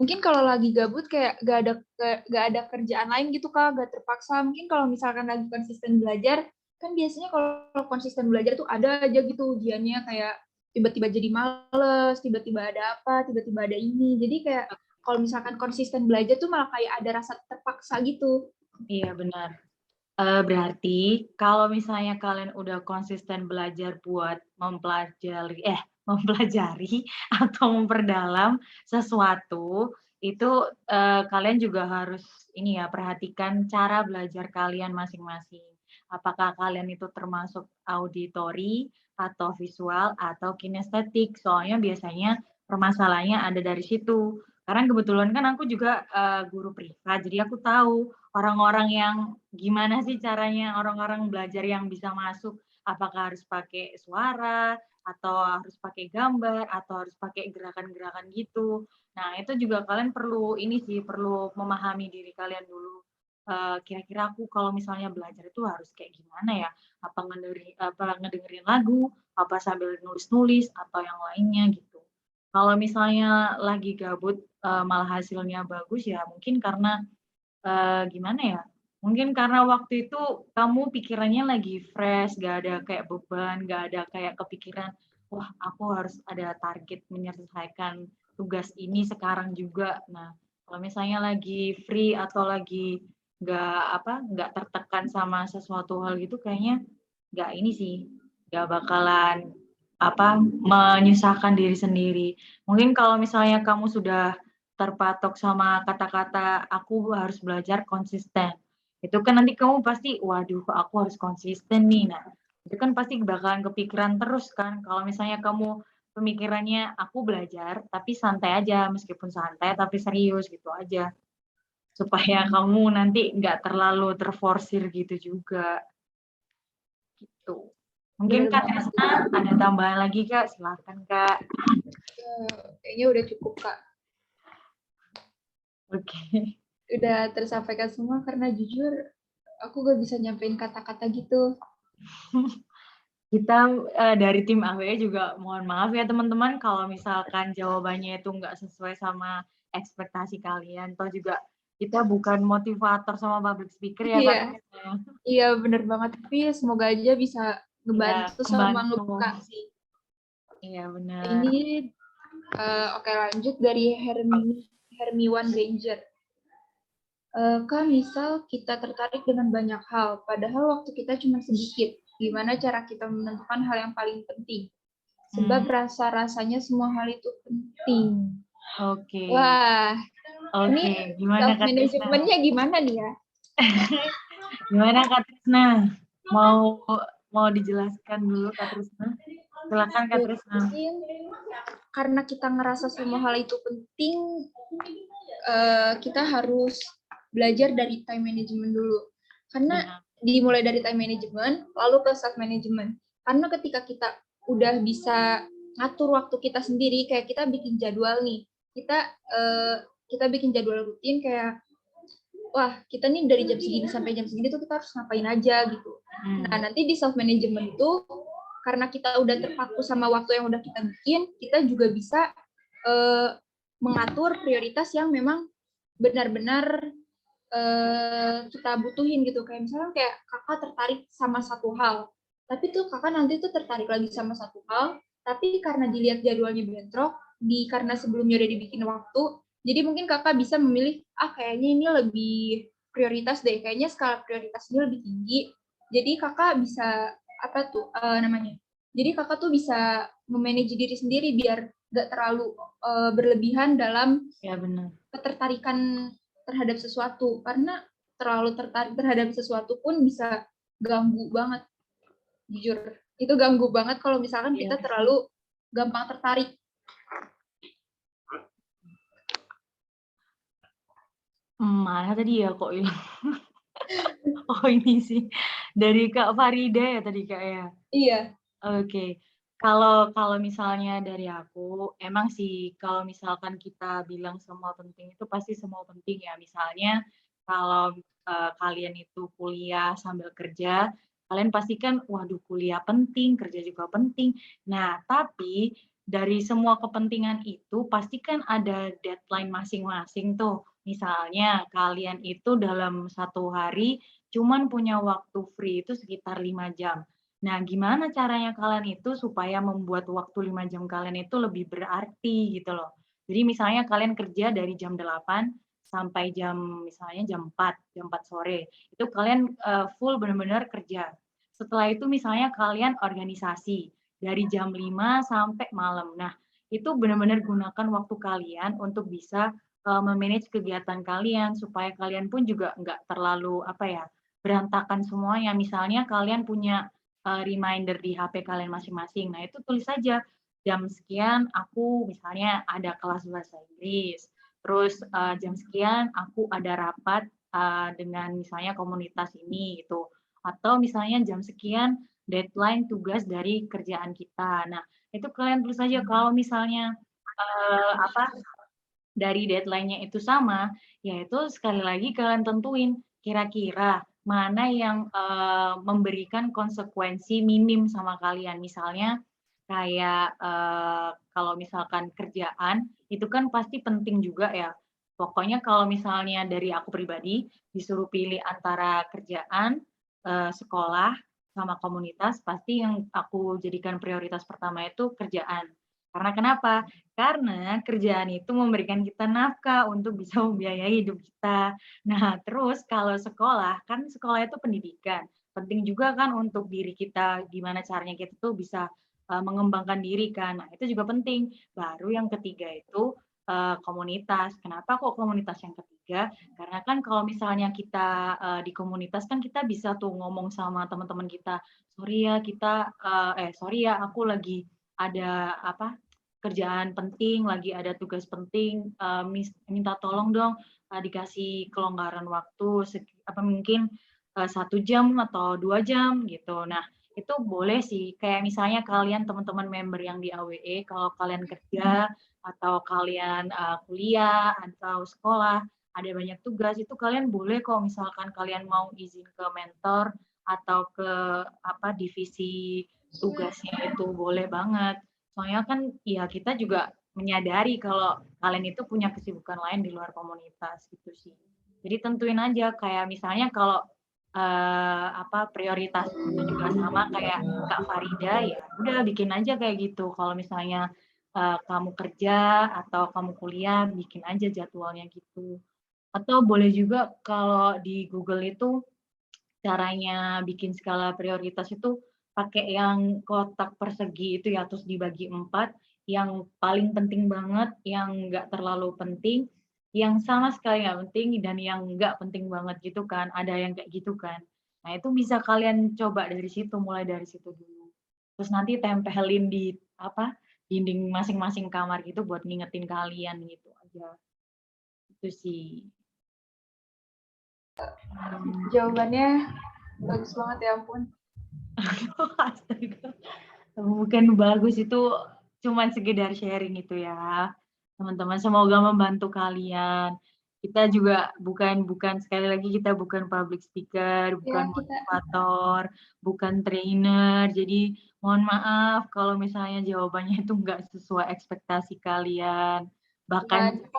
Mungkin kalau lagi gabut kayak gak ada kerjaan lain gitu Kak, gak terpaksa. Mungkin kalau misalkan lagi konsisten belajar, kan biasanya kalau konsisten belajar tuh ada aja gitu ujiannya kayak tiba-tiba jadi males, tiba-tiba ada apa, tiba-tiba ada ini. Jadi kayak kalau misalkan konsisten belajar tuh malah kayak ada rasa terpaksa gitu. Iya benar. Berarti kalau misalnya kalian udah konsisten belajar buat mempelajari atau memperdalam sesuatu, itu, kalian juga harus ini ya, perhatikan cara belajar kalian masing-masing. Apakah kalian itu termasuk auditori, atau visual, atau kinestetik. Soalnya biasanya permasalahannya ada dari situ. Karena kebetulan kan aku juga, guru privat, jadi aku tahu orang-orang yang gimana sih caranya orang-orang belajar yang bisa masuk, apakah harus pakai suara, atau harus pakai gambar, atau harus pakai gerakan-gerakan gitu. Nah, itu juga kalian perlu ini sih, perlu memahami diri kalian dulu. Kira-kira aku kalau misalnya belajar itu harus kayak gimana ya? Apa ngedengerin lagu, apa sambil nulis-nulis, atau yang lainnya gitu. Kalau misalnya lagi gabut, malah hasilnya bagus ya mungkin karena, gimana ya, mungkin karena waktu itu kamu pikirannya lagi fresh, nggak ada kayak beban, nggak ada kayak kepikiran, "Wah, aku harus ada target menyelesaikan tugas ini sekarang juga." Nah, kalau misalnya lagi free atau lagi nggak tertekan sama sesuatu hal gitu kayaknya nggak ini sih, nggak bakalan, menyusahkan diri sendiri. Mungkin kalau misalnya kamu sudah terpatok sama kata-kata, "Aku harus belajar konsisten." Itu kan nanti kamu pasti, "Waduh, kok aku harus konsisten nih?" Nah, itu kan pasti bakalan kepikiran terus kan, kalau misalnya kamu pemikirannya, "Aku belajar, tapi santai aja, meskipun santai tapi serius," gitu aja. Supaya kamu nanti nggak terlalu terforsir gitu juga, gitu. Mungkin Bener Kak banget. Tresna ada tambahan lagi Kak? Silakan Kak. Kayaknya udah cukup, Kak. Oke. Udah tersampaikan semua karena jujur aku gak bisa nyampein kata-kata gitu. Kita, dari tim AWE juga mohon maaf ya teman-teman kalau misalkan jawabannya itu nggak sesuai sama ekspektasi kalian, toh juga kita bukan motivator sama public speaker ya Kak Iya, Tresna. iya bener banget. Tapi semoga aja bisa Iya, ngebantu sama membantu. ngebuka sih. Iya benar. Ini oke lanjut dari Hermiwan Granger. Kak, misal kita tertarik dengan banyak hal, padahal waktu kita cuma sedikit. Gimana cara kita menentukan hal yang paling penting? Sebab rasa-rasanya semua hal itu penting. Oke. Wah, Oke, ini gimana Kak Tresna? self-managementnya gimana nih ya? Gimana Kak Tresna? Mau mau dijelaskan dulu Kak Tresna? Silakan Kak Tresna. Mungkin karena kita ngerasa semua hal itu penting, kita harus belajar dari time management dulu. Karena dimulai dari time management, lalu ke self management. Karena ketika kita udah bisa ngatur waktu kita sendiri, kayak kita bikin jadwal nih, kita bikin jadwal rutin kayak, wah kita nih dari jam segini sampai jam segini tuh kita harus ngapain aja gitu. Nah nanti di self management itu karena kita udah terpaku sama waktu yang udah kita bikin, kita juga bisa mengatur prioritas yang memang benar-benar kita butuhin gitu. Kayak misalnya kayak kakak tertarik sama satu hal, tapi tuh kakak nanti tuh tertarik lagi sama satu hal, tapi karena dilihat jadwalnya bentrok, karena sebelumnya udah dibikin waktu, jadi mungkin kakak bisa memilih, kayaknya ini lebih prioritas deh, kayaknya skala prioritasnya lebih tinggi, jadi kakak bisa, namanya, jadi kakak tuh bisa memanage diri sendiri biar gak terlalu berlebihan dalam Ya benar. ketertarikan terhadap sesuatu, karena terlalu tertarik terhadap sesuatu pun bisa ganggu banget, jujur itu ganggu banget kalau misalkan kita terlalu gampang tertarik. Mana tadi ya kok hilang? Oh ini sih, dari Kak Farida ya tadi Kak ya? Iya. Oke. Kalau misalnya dari aku, emang sih kalau misalkan kita bilang semua penting itu pasti semua penting ya. Misalnya kalau, kalian itu kuliah sambil kerja, kalian pasti kan, waduh kuliah penting, kerja juga penting. Nah, tapi dari semua kepentingan itu pasti kan ada deadline masing-masing tuh. Misalnya kalian itu dalam 1 hari cuman punya waktu free itu sekitar 5 jam. Nah, gimana caranya kalian itu supaya membuat waktu 5 jam kalian itu lebih berarti gitu loh. Jadi misalnya kalian kerja dari jam 8 sampai misalnya jam 4 sore. Itu kalian, full benar-benar kerja. Setelah itu misalnya kalian organisasi. dari jam 5 sampai malam. Nah, itu benar-benar gunakan waktu kalian untuk bisa memanage kegiatan kalian supaya kalian pun juga nggak terlalu berantakan semuanya. Misalnya kalian punya reminder di HP kalian masing-masing. Nah, itu tulis saja jam sekian aku misalnya ada kelas bahasa Inggris. Terus jam sekian aku ada rapat dengan misalnya komunitas ini gitu. Atau misalnya jam sekian deadline tugas dari kerjaan kita. Nah, itu kalian tulis saja kalau misalnya dari deadline-nya itu sama, yaitu sekali lagi kalian tentuin kira-kira mana yang memberikan konsekuensi minim sama kalian. Misalnya kayak kalau misalkan kerjaan itu kan pasti penting juga ya. Pokoknya kalau misalnya dari aku pribadi disuruh pilih antara kerjaan, sekolah, sama komunitas, pasti yang aku jadikan prioritas pertama itu kerjaan. Karena kenapa? Karena kerjaan itu memberikan kita nafkah untuk bisa membiayai hidup kita. Nah, terus kalau sekolah, kan sekolah itu pendidikan. Penting juga kan untuk diri kita, gimana caranya kita tuh bisa mengembangkan diri kan. Nah, itu juga penting. Baru yang ketiga itu komunitas. Kenapa kok komunitas yang ketiga? Karena kan kalau misalnya kita di komunitas kan kita bisa tuh ngomong sama teman-teman kita, sorry ya aku lagi ada kerjaan penting, lagi ada tugas penting, minta tolong dong dikasih kelonggaran waktu mungkin 1 jam atau 2 jam gitu. Nah, itu boleh sih kayak misalnya kalian teman-teman member yang di AWE kalau kalian kerja atau kalian kuliah atau sekolah ada banyak tugas itu kalian boleh kok misalkan kalian mau izin ke mentor atau ke divisi tugasnya itu boleh banget. Soalnya kan ya kita juga menyadari kalau kalian itu punya kesibukan lain di luar komunitas gitu sih. Jadi tentuin aja kayak misalnya kalau prioritas itu juga sama kayak Kak Farida ya udah bikin aja kayak gitu. Kalau misalnya kamu kerja atau kamu kuliah bikin aja jadwalnya gitu. Atau boleh juga kalau di Google itu caranya bikin skala prioritas itu pakai yang kotak persegi itu ya, terus dibagi 4, yang paling penting banget, yang nggak terlalu penting, yang sama sekali nggak penting, dan yang nggak penting banget gitu kan, ada yang kayak gitu kan. Nah itu bisa kalian coba dari situ, mulai dari situ dulu. Terus nanti tempelin di dinding masing-masing kamar gitu buat ngingetin kalian gitu aja. Itu sih. Jawabannya bagus banget ya ampun. Astaga. Bukan bagus, itu cuman sekedar sharing itu ya. Teman-teman semoga membantu kalian. Kita juga bukan sekali lagi kita bukan public speaker, bukan motivator, bukan trainer. Jadi mohon maaf kalau misalnya jawabannya itu enggak sesuai ekspektasi kalian. Bahkan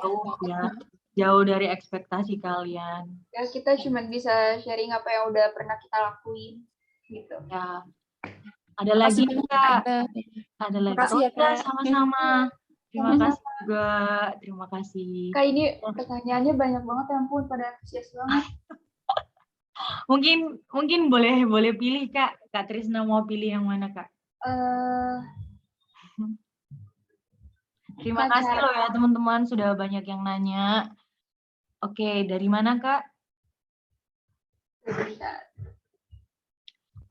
jauh dari ekspektasi kalian. Ya kita cuma bisa sharing apa yang udah pernah kita lakuin gitu. Ya. Ada lagi Kak? Ada lagi. Makasih ya, Kak. Sama-sama. Terima kasih juga. Terima kasih. Kak, ini pertanyaannya banyak banget ya ampun, pada antusias banget. Mungkin boleh pilih Kak. Kak Trisna mau pilih yang mana Kak? Terima kasih loh ya teman-teman sudah banyak yang nanya. Oke, dari mana Kak?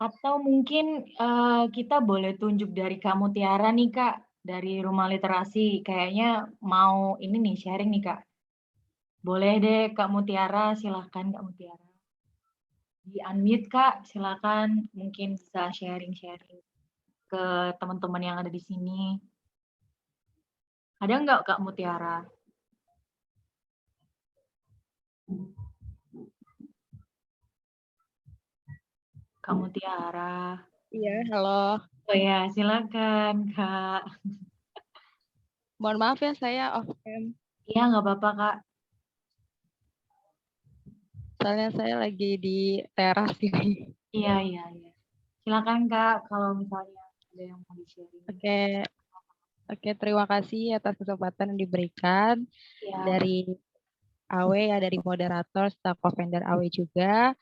Atau mungkin kita boleh tunjuk dari Kak Mutiara nih Kak, dari Rumah Literasi. Kayaknya mau ini nih sharing nih Kak. Boleh deh Kak Mutiara, silahkan Kak Mutiara. Di unmute Kak, silahkan mungkin bisa sharing-sharing ke teman-teman yang ada di sini. Ada nggak Kak Mutiara? Kak Mutiara. Iya, halo. Oh ya, silakan Kak. Mohon maaf ya, saya off cam. Iya, nggak apa-apa Kak. Soalnya saya lagi di teras ini. Iya. Silakan Kak, kalau misalnya ada yang mau di-sharing. Oke, terima kasih atas kesempatan yang diberikan dari AW ya, dari moderator, staff co-founder AW juga.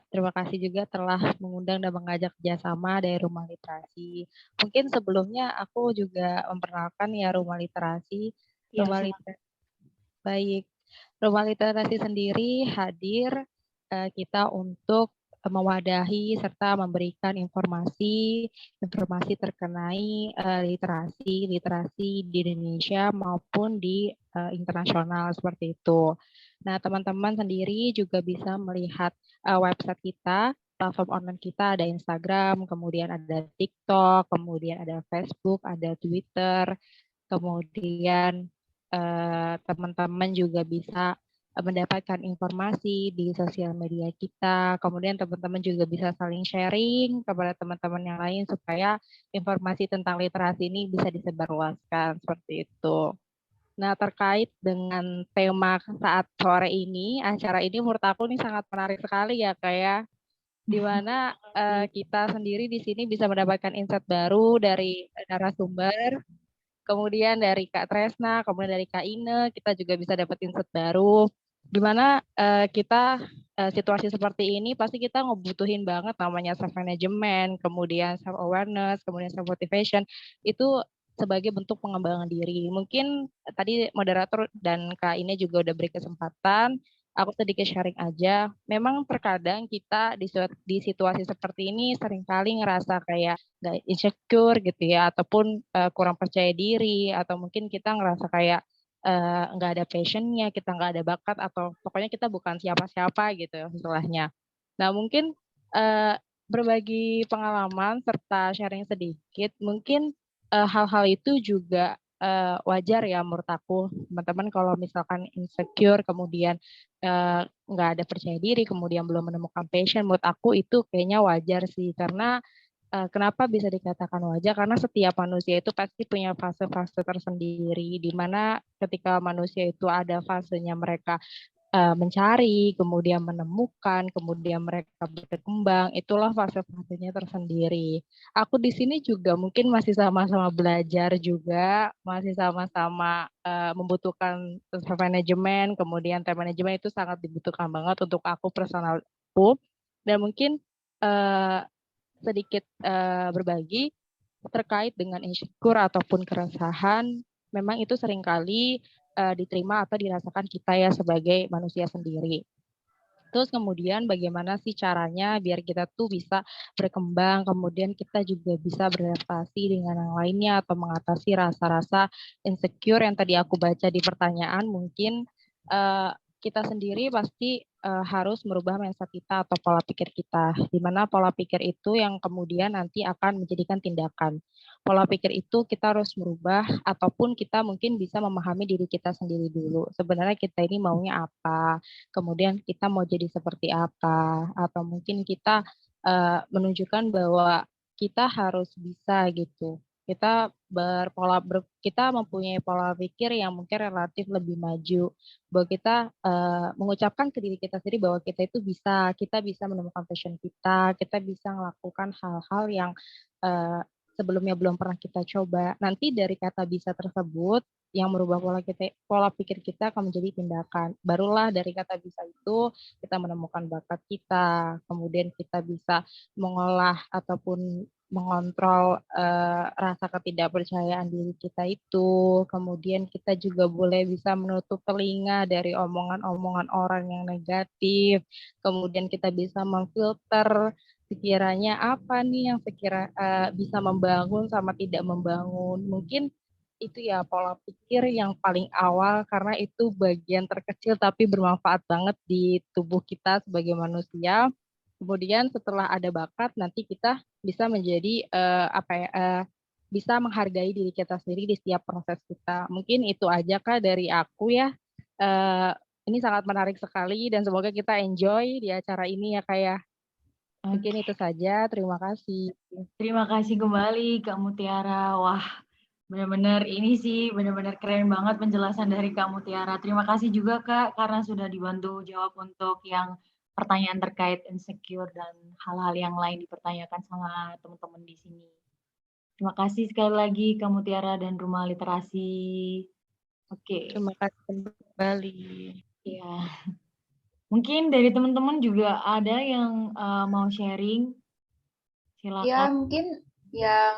Terima kasih juga telah mengundang dan mengajak kerjasama dari Rumah Literasi. Mungkin sebelumnya aku juga memperkenalkan ya Rumah Literasi. Ya, Rumah silakan. Literasi baik. Rumah Literasi sendiri hadir kita untuk mewadahi serta memberikan informasi terkenai literasi di Indonesia maupun di internasional seperti itu. Nah, teman-teman sendiri juga bisa melihat website kita, platform online kita ada Instagram, kemudian ada TikTok, kemudian ada Facebook, ada Twitter, kemudian teman-teman juga bisa mendapatkan informasi di sosial media kita. Kemudian teman-teman juga bisa saling sharing kepada teman-teman yang lain supaya informasi tentang literasi ini bisa disebarluaskan seperti itu. Nah, terkait dengan tema saat sore ini, acara ini menurut aku ini sangat menarik sekali ya, kayak di mana kita sendiri di sini bisa mendapatkan insight baru dari narasumber, kemudian dari Kak Tresna, kemudian dari Kak Ine, kita juga bisa dapat insight baru. Di mana kita situasi seperti ini pasti kita ngebutuhin banget namanya self management, kemudian self awareness, kemudian self motivation itu sebagai bentuk pengembangan diri. Mungkin tadi moderator dan Kak Ine juga udah beri kesempatan. Aku sedikit sharing aja. Memang terkadang kita di situasi seperti ini seringkali ngerasa kayak nggak insecure gitu ya, ataupun kurang percaya diri, atau mungkin kita ngerasa kayak nggak ada passionnya, kita nggak ada bakat, atau pokoknya kita bukan siapa-siapa gitu istilahnya. Nah mungkin berbagi pengalaman serta sharing sedikit, mungkin hal-hal itu juga wajar ya menurut aku, teman-teman kalau misalkan insecure, kemudian nggak ada percaya diri, kemudian belum menemukan passion, menurut aku itu kayaknya wajar sih, karena kenapa bisa dikatakan wajar? Karena setiap manusia itu pasti punya fase-fase tersendiri, di mana ketika manusia itu ada fasenya mereka mencari, kemudian menemukan, kemudian mereka berkembang, itulah fase-fasenya tersendiri. Aku di sini juga mungkin masih sama-sama belajar juga, masih sama-sama membutuhkan self management, kemudian time management itu sangat dibutuhkan banget untuk aku personalku, dan mungkin sedikit berbagi terkait dengan insecure ataupun keresahan, memang itu seringkali diterima atau dirasakan kita ya sebagai manusia sendiri. Terus kemudian bagaimana sih caranya biar kita tuh bisa berkembang, kemudian kita juga bisa beradaptasi dengan yang lainnya atau mengatasi rasa-rasa insecure yang tadi aku baca di pertanyaan. Mungkin kita sendiri pasti harus merubah mindset kita atau pola pikir kita, di mana pola pikir itu yang kemudian nanti akan menjadikan tindakan. Pola pikir itu kita harus merubah, ataupun kita mungkin bisa memahami diri kita sendiri dulu. Sebenarnya kita ini maunya apa, kemudian kita mau jadi seperti apa, atau mungkin kita menunjukkan bahwa kita harus bisa gitu. Kita mempunyai pola pikir yang mungkin relatif lebih maju, bahwa kita mengucapkan ke diri kita sendiri bahwa kita bisa menemukan passion kita bisa melakukan hal-hal yang sebelumnya belum pernah kita coba. Nanti dari kata bisa tersebut yang merubah pola pikir kita akan menjadi tindakan. Barulah dari kata bisa itu kita menemukan bakat kita, kemudian kita bisa mengolah ataupun mengontrol rasa ketidakpercayaan diri kita itu. Kemudian kita juga boleh bisa menutup telinga dari omongan-omongan orang yang negatif. Kemudian kita bisa memfilter sekiranya apa nih yang bisa membangun sama tidak membangun. Mungkin itu ya pola pikir yang paling awal, karena itu bagian terkecil tapi bermanfaat banget di tubuh kita sebagai manusia. Kemudian setelah ada bakat, nanti kita bisa menjadi bisa menghargai diri kita sendiri di setiap proses kita. Mungkin itu aja Kak dari aku ya. Ini sangat menarik sekali dan semoga kita enjoy di acara ini ya Kak ya. Mungkin itu saja, terima kasih. Terima kasih kembali Kak Mutiara. Wah, benar-benar ini sih benar-benar keren banget penjelasan dari Kak Mutiara. Terima kasih juga Kak karena sudah dibantu jawab untuk yang pertanyaan terkait insecure dan hal-hal yang lain dipertanyakan sama teman-teman di sini. Terima kasih sekali lagi Kak Mutiara dan Rumah Literasi. Oke. Terima kasih kembali. Ya. Mungkin dari teman-teman juga ada yang mau sharing. Ya Silakan. mungkin yang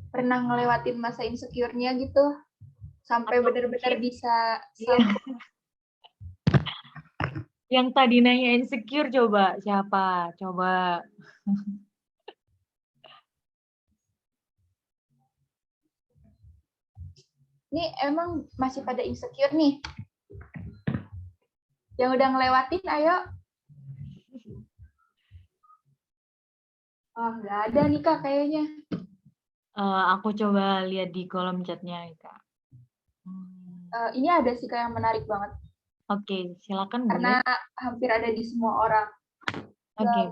pernah ngelewatin masa insecure-nya gitu sampai Atau benar-benar mungkin bisa iya. Yang tadi nanya insecure coba siapa? Coba. Ini emang masih pada insecure nih. Yang udah ngelewatin, ayo. Oh, nggak ada nih Kak kayaknya. Aku coba lihat di kolom chatnya Kak. Ini ada sih Kak yang menarik banget. Oke, silakan Karena boleh. hampir ada di semua orang. Oke.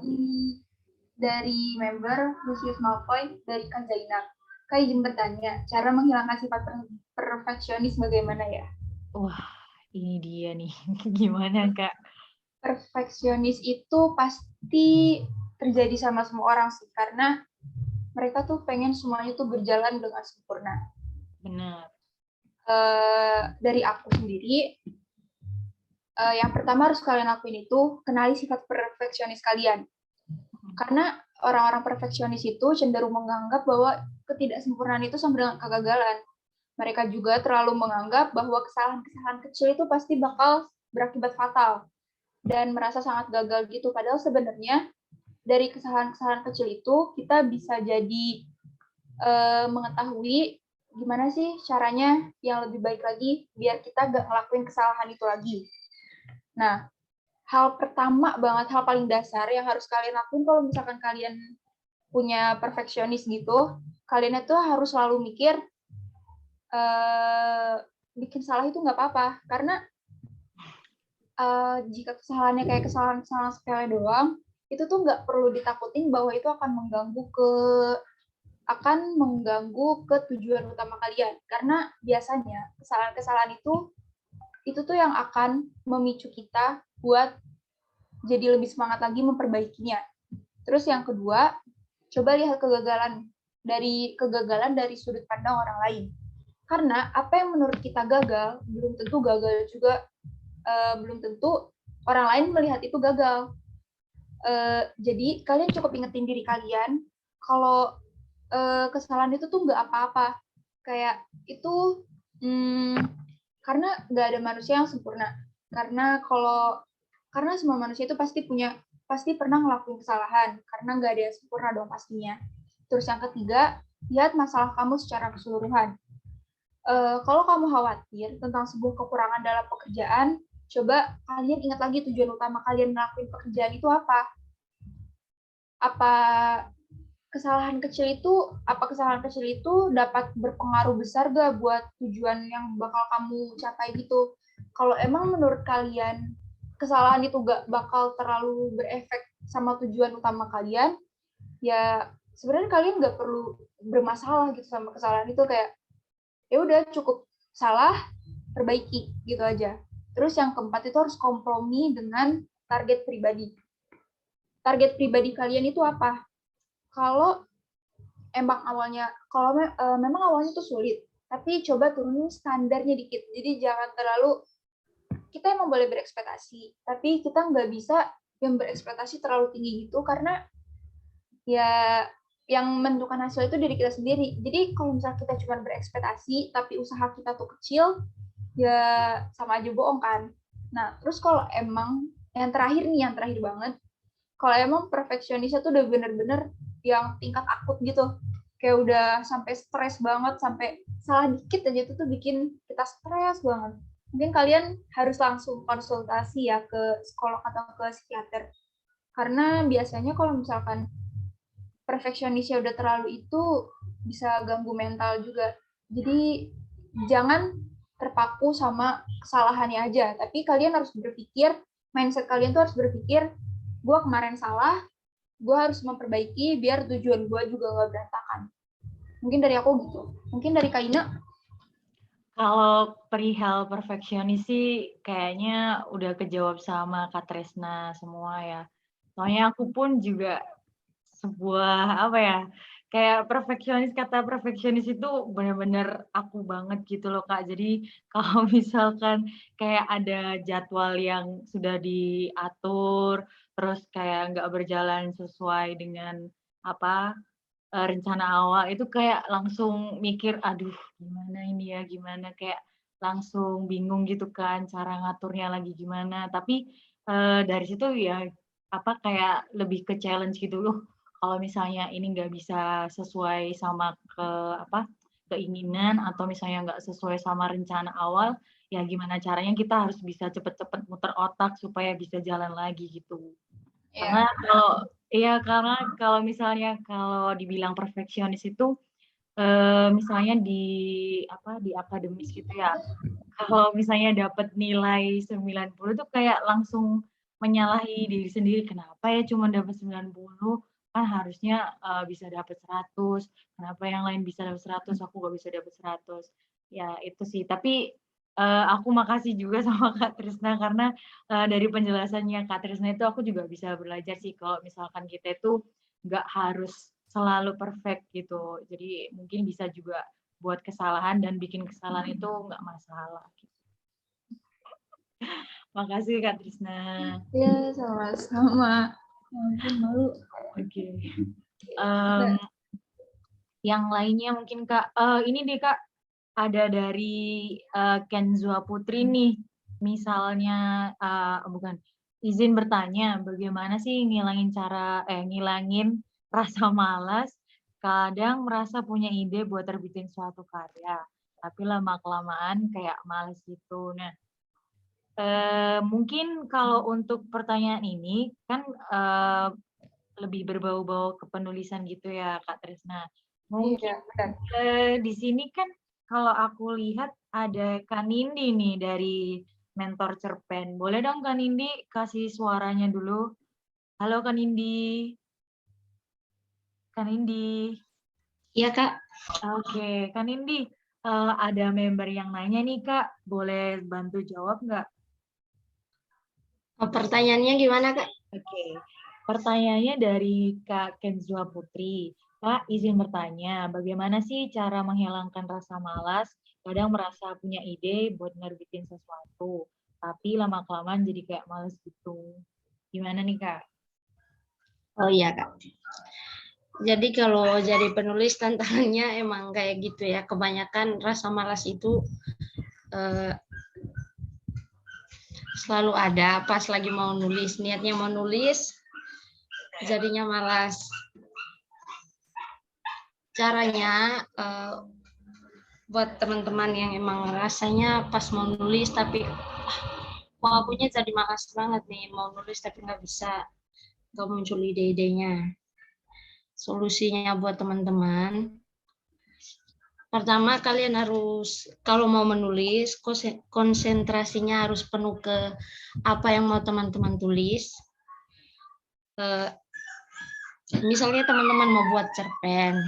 Dari member Lucius Malfoy dari Kak Zainab. Kak izin bertanya, cara menghilangkan sifat perfeksionis bagaimana ya? Wah, ini dia nih. Gimana Kak? Perfeksionis itu pasti terjadi sama semua orang sih, karena mereka tuh pengen semuanya tuh berjalan dengan sempurna. Benar. Dari aku sendiri, yang pertama harus kalian lakuin itu kenali sifat perfeksionis kalian. Karena orang-orang perfeksionis itu cenderung menganggap bahwa ketidaksempurnaan itu sama dengan kegagalan. Mereka juga terlalu menganggap bahwa kesalahan-kesalahan kecil itu pasti bakal berakibat fatal dan merasa sangat gagal gitu. Padahal sebenarnya dari kesalahan-kesalahan kecil itu kita bisa jadi mengetahui gimana sih caranya yang lebih baik lagi biar kita gak ngelakuin kesalahan itu lagi. Nah, hal pertama banget, hal paling dasar yang harus kalian lakuin kalau misalkan kalian punya perfeksionis gitu, kalian itu harus selalu mikir bikin salah itu nggak apa-apa, karena jika kesalahannya kayak kesalahan-kesalahan sepele doang, itu tuh nggak perlu ditakutin bahwa itu akan mengganggu ke tujuan utama kalian, karena biasanya kesalahan-kesalahan itu tuh yang akan memicu kita buat jadi lebih semangat lagi memperbaikinya. Terus yang kedua, coba lihat kegagalan dari sudut pandang orang lain. Karena apa yang menurut kita gagal, belum tentu gagal juga, belum tentu orang lain melihat itu gagal. Jadi kalian cukup ingetin diri kalian kalau kesalahan itu tuh nggak apa-apa. Kayak itu karena nggak ada manusia yang sempurna. Karena semua manusia itu pasti pernah ngelakuin kesalahan. Karena nggak ada yang sempurna dong pastinya. Terus yang ketiga, lihat masalah kamu secara keseluruhan. Kalau kamu khawatir tentang sebuah kekurangan dalam pekerjaan, coba kalian ingat lagi tujuan utama kalian ngelakuin pekerjaan itu apa. Apa kesalahan kecil itu dapat berpengaruh besar gak buat tujuan yang bakal kamu capai gitu. Kalau emang menurut kalian kesalahan itu gak bakal terlalu berefek sama tujuan utama kalian, ya sebenarnya kalian gak perlu bermasalah gitu sama kesalahan itu, kayak ya udah cukup salah, perbaiki gitu aja. Terus yang keempat itu harus kompromi dengan target pribadi. Target pribadi kalian itu apa? Kalau memang awalnya itu sulit, tapi coba turunin standarnya dikit. Jadi jangan terlalu, kita emang boleh berekspektasi, tapi kita nggak bisa yang berekspektasi terlalu tinggi gitu, karena ya yang menentukan hasil itu diri kita sendiri. Jadi kalau misalnya kita cuma berekspektasi, tapi usaha kita tuh kecil, ya sama aja bohong kan. Nah, terus kalau emang, yang terakhir banget, kalau emang perfeksionisnya tuh udah bener-bener yang tingkat akut gitu, kayak udah sampai stres banget, sampai salah dikit aja itu tuh bikin kita stres banget. Mungkin kalian harus langsung konsultasi ya ke psikolog atau ke psikiater. Karena biasanya kalau misalkan perfeksionisnya udah terlalu itu bisa ganggu mental juga. Jadi jangan terpaku sama kesalahannya aja, tapi kalian harus berpikir, mindset kalian tuh harus berpikir, gue kemarin salah, gue harus memperbaiki biar tujuan gue juga gak berantakan. Mungkin dari aku gitu. Mungkin dari Kak Ina? Kalau perihal perfeksionis sih kayaknya udah kejawab sama Kak Tresna semua ya. Soalnya aku pun juga sebuah kayak kata perfeksionis itu benar-benar aku banget gitu loh Kak. Jadi kalau misalkan kayak ada jadwal yang sudah diatur, terus kayak nggak berjalan sesuai dengan apa, rencana awal itu kayak langsung mikir, "Aduh gimana ini ya, gimana?" Kayak langsung bingung gitu kan cara ngaturnya lagi gimana. Tapi, dari situ ya, apa, kayak lebih ke challenge gitu, loh kalau misalnya ini nggak bisa sesuai sama apa, keinginan atau misalnya nggak sesuai sama rencana awal, ya gimana caranya kita harus bisa cepet-cepet muter otak supaya bisa jalan lagi gitu. Iya. Karena karena kalau misalnya kalau dibilang perfeksionis itu, misalnya di akademis gitu ya, kalau misalnya dapat nilai 90 tuh kayak langsung menyalahi diri sendiri, "Kenapa ya cuma dapat 90? Kan harusnya, bisa dapat 100, kenapa yang lain bisa dapat 100, aku nggak bisa dapat 100?" Ya itu sih, tapi, aku makasih juga sama Kak Trisna karena, dari penjelasannya Kak Trisna itu aku juga bisa belajar sih kalau misalkan kita itu nggak harus selalu perfect gitu. Jadi mungkin bisa juga buat kesalahan dan bikin kesalahan itu nggak masalah. Makasih Kak Trisna. Iya, sama-sama. Ya ampun, malu. Oke. Yang lainnya mungkin Kak, ini deh Kak, ada dari, Kenzua Putri nih. Misalnya, bukan, izin bertanya, bagaimana sih ngilangin rasa malas, kadang merasa punya ide buat terbitin suatu karya, tapi lama-kelamaan kayak males gitu. Nah, mungkin kalau untuk pertanyaan ini kan, lebih berbau-bau kepenulisan gitu ya, Kak Trisna. Iya, Mungkin, benar. di sini kan kalau aku lihat ada Kak Nindi nih dari Mentor Cerpen. Boleh dong Kak Nindi kasih suaranya dulu? Halo Kak Nindi. Kak Nindi. Iya, Kak. Oke, Kak Nindi, ada member yang nanya nih Kak, boleh bantu jawab nggak? Pertanyaannya gimana, Kak? Oke, pertanyaannya dari Kak Kenzua Putri. Kak, izin bertanya, bagaimana sih cara menghilangkan rasa malas? Kadang merasa punya ide buat nerbitin sesuatu, tapi lama-kelamaan jadi kayak males gitu. Gimana nih, Kak? Oh iya, Kak. Jadi kalau jadi penulis tantangannya emang kayak gitu ya. Kebanyakan rasa malas itu selalu ada pas lagi mau nulis. Niatnya mau nulis, jadinya malas. Caranya buat teman-teman yang emang rasanya pas mau nulis tapi mau akunya jadi malas banget nih mau nulis tapi nggak bisa, nggak muncul ide-idenya. Solusinya buat teman-teman, pertama kalian harus kalau mau menulis konsentrasinya harus penuh ke apa yang mau teman-teman tulis. Misalnya teman-teman mau buat cerpen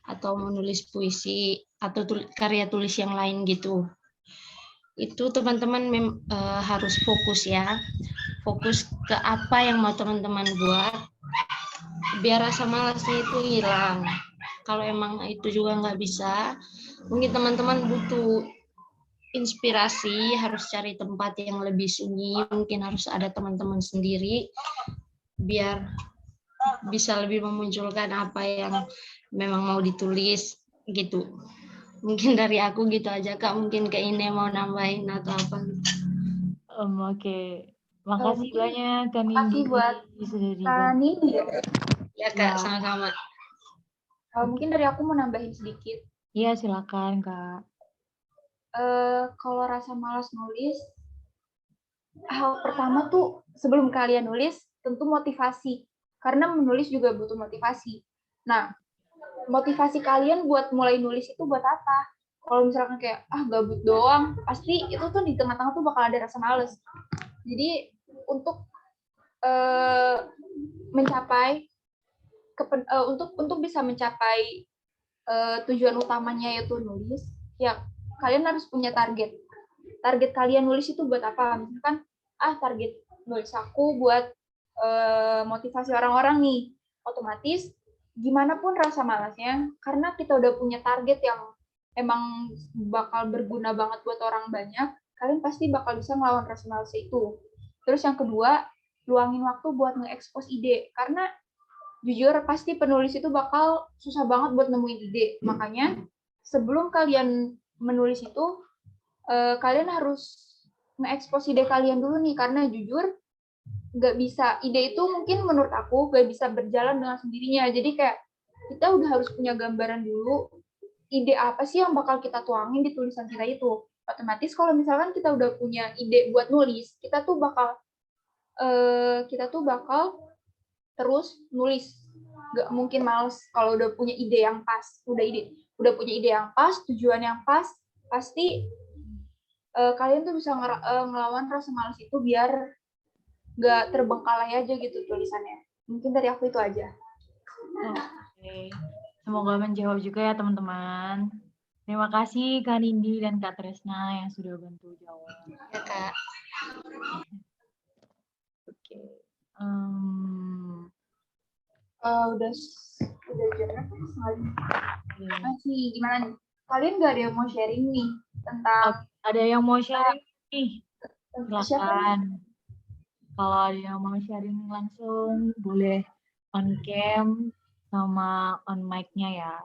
atau menulis puisi atau karya tulis yang lain gitu, itu teman-teman harus fokus ya, fokus ke apa yang mau teman-teman buat biar rasa malasnya itu hilang. Kalau emang itu juga nggak bisa, mungkin teman-teman butuh inspirasi, harus cari tempat yang lebih sunyi, mungkin harus ada teman-teman sendiri, biar bisa lebih memunculkan apa yang memang mau ditulis, gitu. Mungkin dari aku gitu aja, Kak. Mungkin Kak Ine mau nambahin atau apa. Oke. Makasih Mungkin banyak, Kak Nindi. makasih buat Sudah Kak dibantu. Nindi. Ya, Kak, sama-sama. Mungkin dari aku mau nambahin sedikit. Iya, silakan, Kak. Kalau rasa malas nulis, hal pertama tuh sebelum kalian nulis tentu motivasi, karena menulis juga butuh motivasi. Nah, motivasi kalian buat mulai nulis itu buat apa? Kalau misalkan kayak gabut doang, pasti itu tuh di tengah-tengah tuh bakal ada rasa malas. Jadi untuk untuk bisa mencapai tujuan utamanya yaitu nulis, ya kalian harus punya target. Target kalian nulis itu buat apa? Misalkan, target nulis aku buat motivasi orang-orang nih. Otomatis gimana pun rasa malasnya, karena kita udah punya target yang emang bakal berguna banget buat orang banyak, kalian pasti bakal bisa ngelawan rasa malasnya itu. Terus yang kedua, luangin waktu buat nge-expose ide, karena jujur pasti penulis itu bakal susah banget buat nemuin ide. Makanya sebelum kalian menulis itu, kalian harus nge-expose ide kalian dulu nih, karena jujur nggak bisa, ide itu mungkin menurut aku nggak bisa berjalan dengan sendirinya. Jadi kayak kita udah harus punya gambaran dulu, ide apa sih yang bakal kita tuangin di tulisan kita itu. Otomatis kalau misalkan kita udah punya ide buat nulis, kita tuh bakal terus nulis. Nggak mungkin males kalau udah punya ide yang pas, udah punya ide yang pas, tujuan yang pas, pasti kalian tuh bisa ngelawan rasa malas itu biar nggak terbengkalai aja gitu tulisannya. Mungkin dari aku itu aja. Oke. Semoga menjawab juga ya teman-teman. Terima kasih Kak Nindi dan Kak Tresna yang sudah bantu jawab. Ya, Kak. Oke. Udah jam berapa? Masih gimana nih? Kalian nggak ada yang mau sharing nih tentang Ada yang mau sharing nih? siapa? Silakan. Kalau ada yang mau sharing langsung boleh on cam sama on mic-nya ya.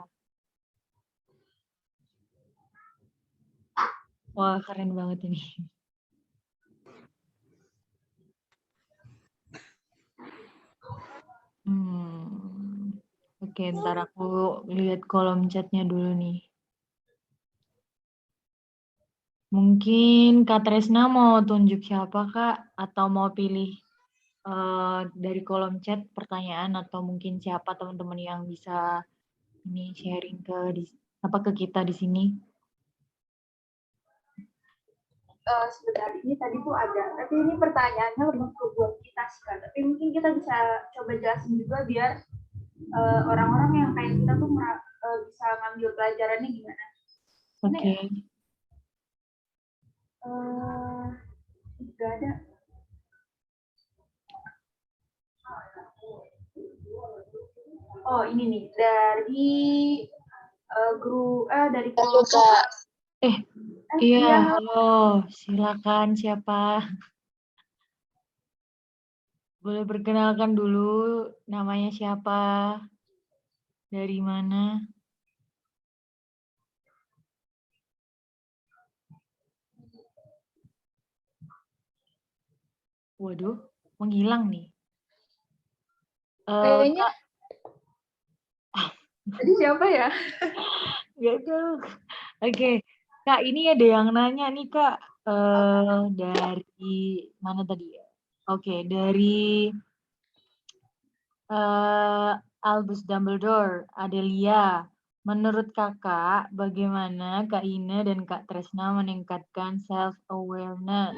Wah, keren banget ini. Oke, ntar aku lihat kolom chatnya dulu nih. Mungkin Kak Tresna mau tunjuk siapa Kak? Atau mau pilih dari kolom chat pertanyaan, atau mungkin siapa teman-teman yang bisa ini sharing ke kita di sini? Sebentar, ini tadi tuh ada, tapi ini pertanyaannya lebih ke buat kita sih Kak. Tapi mungkin kita bisa coba jelasin juga biar orang-orang yang kayak kita tuh bisa ngambil pelajarannya gimana. Oke. Gak ada. Oh ini nih dari grup dari kelompok. Iya, halo, silakan siapa? Boleh perkenalkan dulu namanya siapa? Dari mana? Waduh, menghilang nih. Kayaknya tadi siapa ya? Gak tahu. Oke, Kak, ini ada yang nanya nih Kak. Dari mana tadi ya? Oke, dari Albus Dumbledore, Adelia. Menurut kakak, bagaimana Kak Ina dan Kak Tresna meningkatkan self-awareness?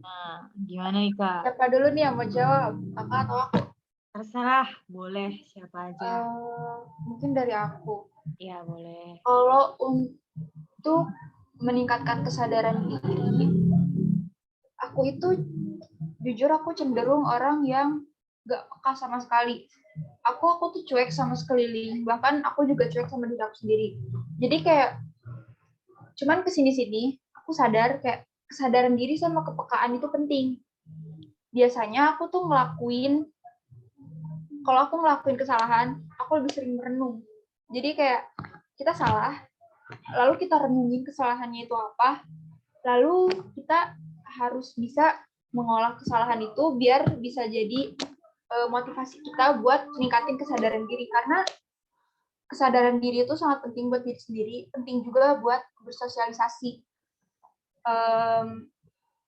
Nah, gimana nih Kak? Siapa dulu nih yang mau jawab? Kakak atau aku? Terserah, boleh siapa aja. Mungkin dari aku. Ya, boleh. Kalau untuk meningkatkan kesadaran diri, aku itu jujur aku cenderung orang yang gak peka sama sekali. Aku tuh cuek sama sekeliling, bahkan aku juga cuek sama diri aku sendiri. Jadi kayak cuman kesini-sini aku sadar kayak kesadaran diri sama kepekaan itu penting. Biasanya aku tuh kalau aku ngelakuin kesalahan, aku lebih sering merenung. Jadi kayak kita salah, lalu kita renungin kesalahannya itu apa, lalu kita harus bisa mengolah kesalahan itu biar bisa jadi motivasi kita buat meningkatin kesadaran diri, karena kesadaran diri itu sangat penting buat diri sendiri, penting juga buat bersosialisasi.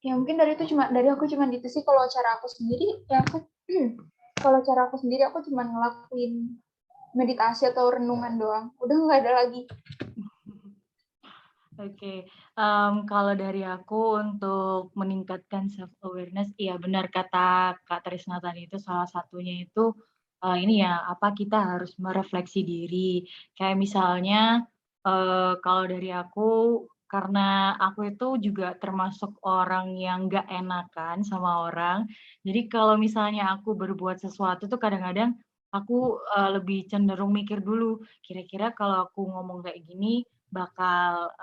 Ya mungkin dari aku cuma itu sih. Kalau cara aku sendiri ya aku cuma ngelakuin meditasi atau renungan doang, udah nggak ada lagi. Oke, kalau dari aku untuk meningkatkan self awareness, iya benar kata Kak Tresna tadi, itu salah satunya itu ini ya, apa kita harus merefleksi diri. Kayak misalnya kalau dari aku, karena aku itu juga termasuk orang yang nggak enakan sama orang. Jadi kalau misalnya aku berbuat sesuatu tuh kadang-kadang aku lebih cenderung mikir dulu, kira-kira kalau aku ngomong kayak gini bakal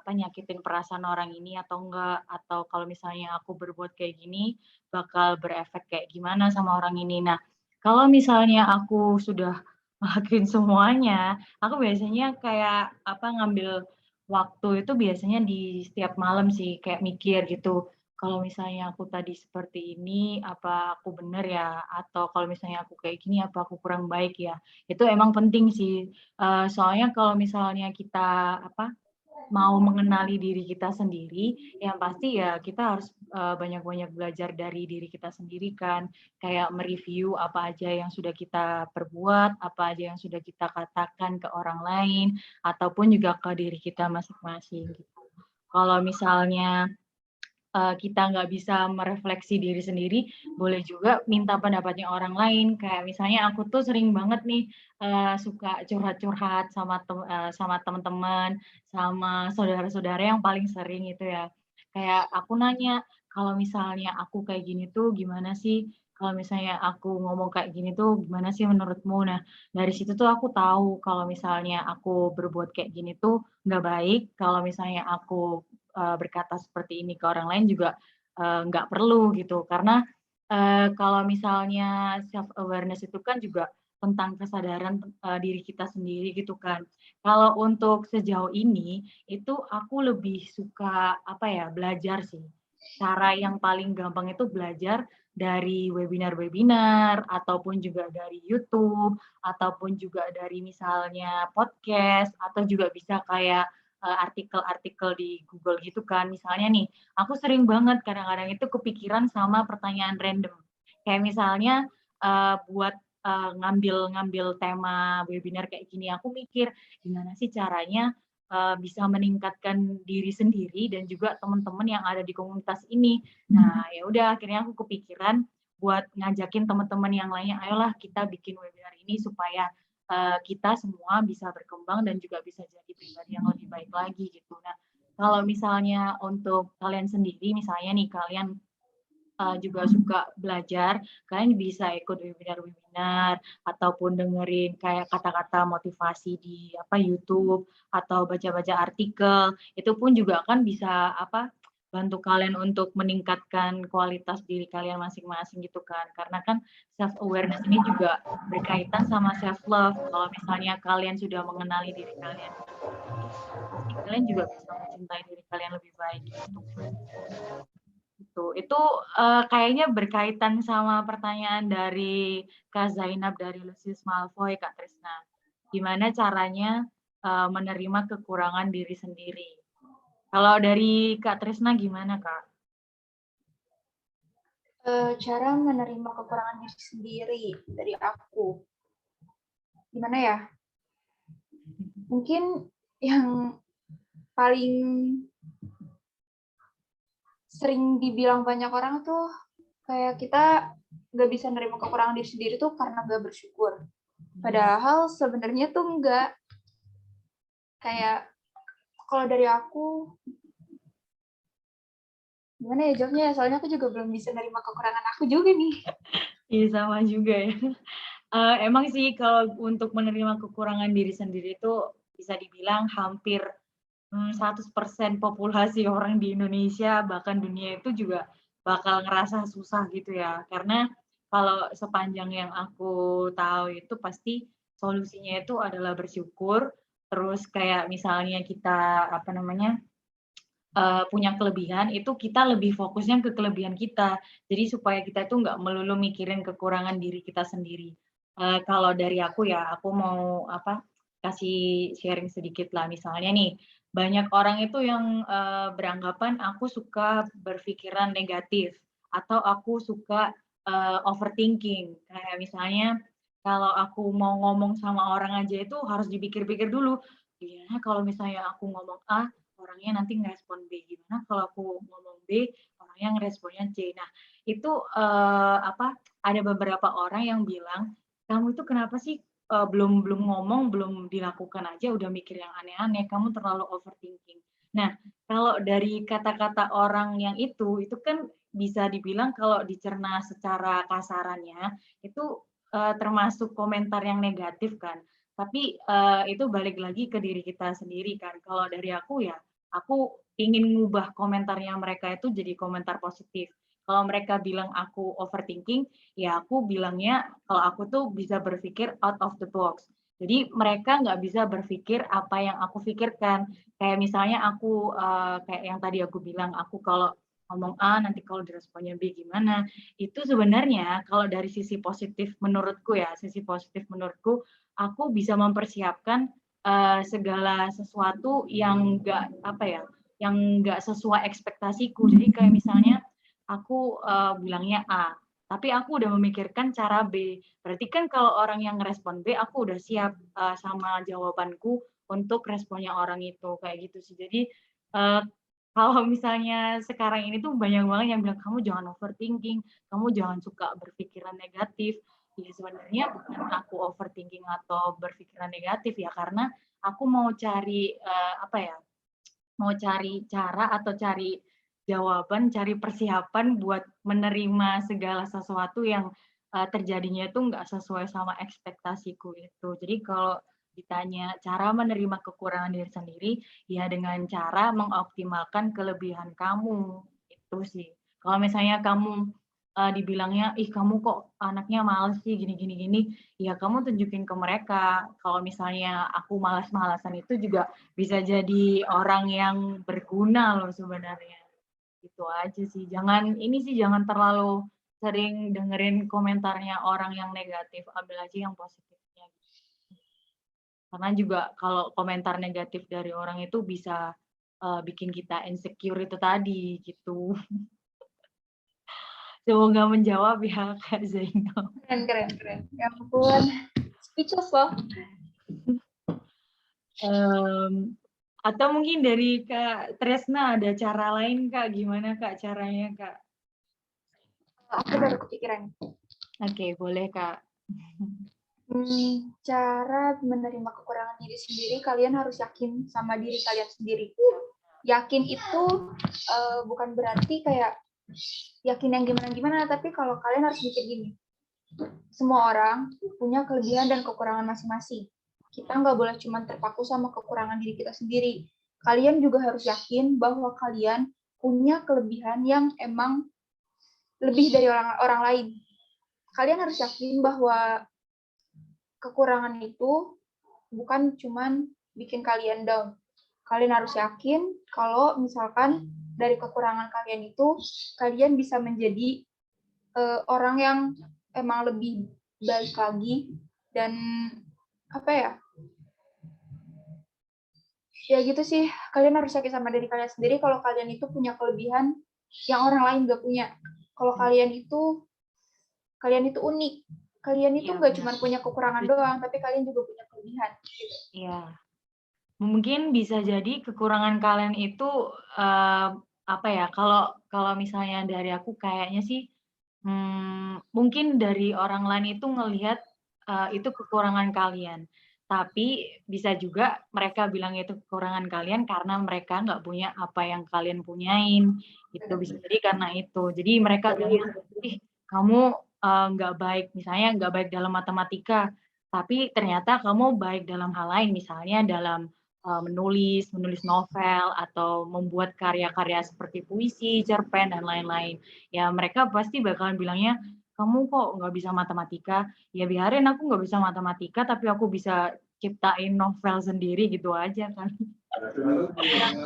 nyakitin perasaan orang ini atau enggak, atau kalau misalnya aku berbuat kayak gini bakal berefek kayak gimana sama orang ini. Nah, kalau misalnya aku sudah ngelakuin semuanya, aku biasanya kayak ngambil waktu itu biasanya di setiap malam sih, kayak mikir gitu, kalau misalnya aku tadi seperti ini, apa aku bener ya? Atau kalau misalnya aku kayak gini, apa aku kurang baik ya? Itu emang penting sih, soalnya kalau misalnya kita mau mengenali diri kita sendiri, yang pasti ya kita harus, banyak-banyak belajar dari diri kita sendiri kan. Kayak mereview apa aja yang sudah kita perbuat, apa aja yang sudah kita katakan ke orang lain, ataupun juga ke diri kita masing-masing gitu. Kalau misalnya kita nggak bisa merefleksi diri sendiri, boleh juga minta pendapatnya orang lain. Kayak misalnya aku tuh sering banget nih, suka curhat-curhat sama teman-teman, sama saudara-saudara yang paling sering itu ya. Kayak aku nanya, "Kalau misalnya aku kayak gini tuh gimana sih? Kalau misalnya aku ngomong kayak gini tuh gimana sih menurutmu?" Nah, dari situ tuh aku tahu kalau misalnya aku berbuat kayak gini tuh nggak baik, kalau misalnya aku berkata seperti ini ke orang lain juga, nggak perlu gitu. Karena, kalau misalnya self awareness itu kan juga tentang kesadaran, diri kita sendiri gitu kan. Kalau untuk sejauh ini, itu aku lebih suka, belajar sih. Cara yang paling gampang itu belajar dari webinar-webinar, ataupun juga dari YouTube, ataupun juga dari misalnya podcast, atau juga bisa kayak artikel-artikel di Google gitu kan. Misalnya nih, aku sering banget kadang-kadang itu kepikiran sama pertanyaan random. Kayak misalnya, buat, ngambil tema webinar kayak gini, aku mikir, gimana sih caranya, bisa meningkatkan diri sendiri dan juga teman-teman yang ada di komunitas ini. Nah, ya udah akhirnya aku kepikiran buat ngajakin teman-teman yang lainnya, "Ayolah kita bikin webinar ini supaya kita semua bisa berkembang dan juga bisa jadi pribadi yang lebih baik lagi gitu." Nah, kalau misalnya untuk kalian sendiri, misalnya nih kalian juga suka belajar, kalian bisa ikut webinar-webinar ataupun dengerin kayak kata-kata motivasi di YouTube atau baca-baca artikel. Itu pun juga kan bisa bantu kalian untuk meningkatkan kualitas diri kalian masing-masing gitu kan. Karena kan self awareness ini juga berkaitan sama self love. Kalau misalnya kalian sudah mengenali diri kalian pasti kalian juga bisa mencintai diri kalian lebih baik gitu. Itu, kayaknya berkaitan sama pertanyaan dari Kak Zainab dari Lucius Malfoy, Kak Trisna. Gimana caranya, menerima kekurangan diri sendiri? Kalau dari Kak Trisna gimana, Kak? Cara menerima kekurangan diri sendiri dari aku. Gimana ya? Mungkin yang paling sering dibilang banyak orang tuh kayak kita nggak bisa nerima kekurangan diri sendiri tuh karena nggak bersyukur. Padahal sebenarnya tuh enggak. Kayak kalau dari aku, gimana ya jawabnya ya? Soalnya aku juga belum bisa nerima kekurangan aku juga nih. Iya, sama juga ya. Emang sih kalau untuk menerima kekurangan diri sendiri itu bisa dibilang hampir 100% populasi orang di Indonesia, bahkan dunia itu juga bakal ngerasa susah gitu ya. Karena kalau sepanjang yang aku tahu itu pasti solusinya itu adalah bersyukur, terus kayak misalnya kita, punya kelebihan, itu kita lebih fokusnya ke kelebihan kita. Jadi supaya kita itu nggak melulu mikirin kekurangan diri kita sendiri. Kalau dari aku ya, aku mau kasih sharing sedikit lah. Misalnya nih, banyak orang itu yang, beranggapan aku suka berpikiran negatif atau aku suka, overthinking. Kayak misalnya kalau aku mau ngomong sama orang aja itu harus dipikir-pikir dulu, gimana kalau misalnya aku ngomong A, orangnya nanti ngerespon B, gimana kalau aku ngomong B, orangnya ngeresponnya C. Nah, itu, ada beberapa orang yang bilang, "Kamu itu kenapa sih, belum belum ngomong, belum dilakukan aja udah mikir yang aneh-aneh, kamu terlalu overthinking." Nah, kalau dari kata-kata orang yang itu kan bisa dibilang kalau dicerna secara kasarannya, itu, termasuk komentar yang negatif kan. Tapi itu balik lagi ke diri kita sendiri kan. Kalau dari aku ya, aku ingin ngubah komentarnya mereka itu jadi komentar positif. Kalau mereka bilang aku overthinking, ya aku bilangnya kalau aku tuh bisa berpikir out of the box. Jadi mereka nggak bisa berpikir apa yang aku pikirkan. Kayak misalnya aku kayak yang tadi aku bilang, aku kalau ngomong A nanti kalau diresponnya B gimana. Itu sebenarnya kalau dari sisi positif menurutku ya, sisi positif menurutku, aku bisa mempersiapkan segala sesuatu yang nggak apa ya, yang nggak sesuai ekspektasiku. Jadi kayak misalnya aku bilangnya A, tapi aku udah memikirkan cara B. Berarti kan kalau orang yang ngerespon B, aku udah siap sama jawabanku untuk responnya orang itu kayak gitu sih. Jadi kalau misalnya sekarang ini tuh banyak banget yang bilang kamu jangan overthinking, kamu jangan suka berpikiran negatif. Ya sebenarnya bukan aku overthinking atau berpikiran negatif ya, karena aku mau cari apa ya? Mau cari cara atau cari jawaban, cari persiapan buat menerima segala sesuatu yang terjadinya itu nggak sesuai sama ekspektasiku itu. Jadi kalau ditanya cara menerima kekurangan diri sendiri, ya dengan cara mengoptimalkan kelebihan kamu, itu sih. Kalau misalnya kamu dibilangnya, ih kamu kok anaknya males sih gini, ya kamu tunjukin ke mereka. Kalau misalnya aku malas-malasan itu juga bisa jadi orang yang berguna loh sebenarnya. Itu aja sih. Jangan terlalu sering dengerin komentarnya orang yang negatif, ambil aja yang positifnya. Karena juga kalau komentar negatif dari orang itu bisa bikin kita insecure itu tadi gitu. Semoga menjawab ya Kak Zainal. Keren. Ya ampun. Speechless loh. Atau mungkin dari Kak Tresna ada cara lain Kak, gimana Kak caranya Kak? Aku baru kepikiran. Oke, boleh Kak. Cara menerima kekurangan diri sendiri, kalian harus yakin sama diri kalian sendiri. Yakin itu bukan berarti kayak yakin yang gimana-gimana, tapi kalau kalian harus mikir gini, semua orang punya kelebihan dan kekurangan masing-masing. Kita nggak boleh cuma terpaku sama kekurangan diri kita sendiri. Kalian juga harus yakin bahwa kalian punya kelebihan yang emang lebih dari orang lain. Kalian harus yakin bahwa kekurangan itu bukan cuman bikin kalian down. Kalian harus yakin kalau misalkan dari kekurangan kalian itu, kalian bisa menjadi orang yang emang lebih baik lagi, dan apa ya, ya gitu sih. Kalian harus yakin sama diri kalian sendiri kalau kalian itu punya kelebihan yang orang lain gak punya. Kalau kalian itu unik. Kalian itu nggak cuma punya kekurangan doang, tapi kalian juga punya kelebihan. Iya. Mungkin bisa jadi kekurangan kalian itu apa ya? Kalau misalnya dari aku kayaknya sih mungkin dari orang lain itu ngelihat itu kekurangan kalian. Tapi bisa juga mereka bilang itu kekurangan kalian karena mereka nggak punya apa yang kalian punyain. Itu bisa jadi karena itu. Jadi mereka bilang, ih kamu nggak baik, misalnya nggak baik dalam matematika, tapi ternyata kamu baik dalam hal lain, misalnya dalam menulis novel, atau membuat karya-karya seperti puisi, cerpen, dan lain-lain. Ya mereka pasti bakalan bilangnya, kamu kok nggak bisa matematika? Ya biarin aku nggak bisa matematika, tapi aku bisa ciptain novel sendiri gitu aja kan.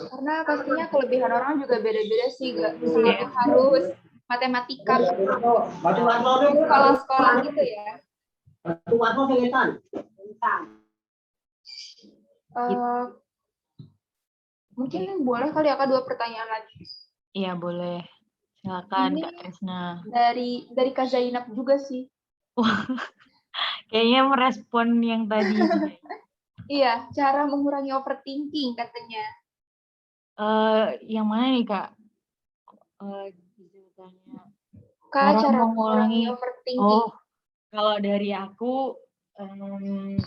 Karena pastinya kelebihan orang juga beda-beda sih, nggak selalu harus matematika. Sekolah-sekolah gitu ya. Mungkin boleh kali ya Kak 2 pertanyaan lagi. Iya boleh. Silakan Ini Kak Tresna. Dari Kak Zainab juga sih. Kayaknya merespon yang tadi. Iya, cara mengurangi overthinking katanya. Yang mana nih Kak? Kak, cara mengurangi overthinking. Kalau dari aku,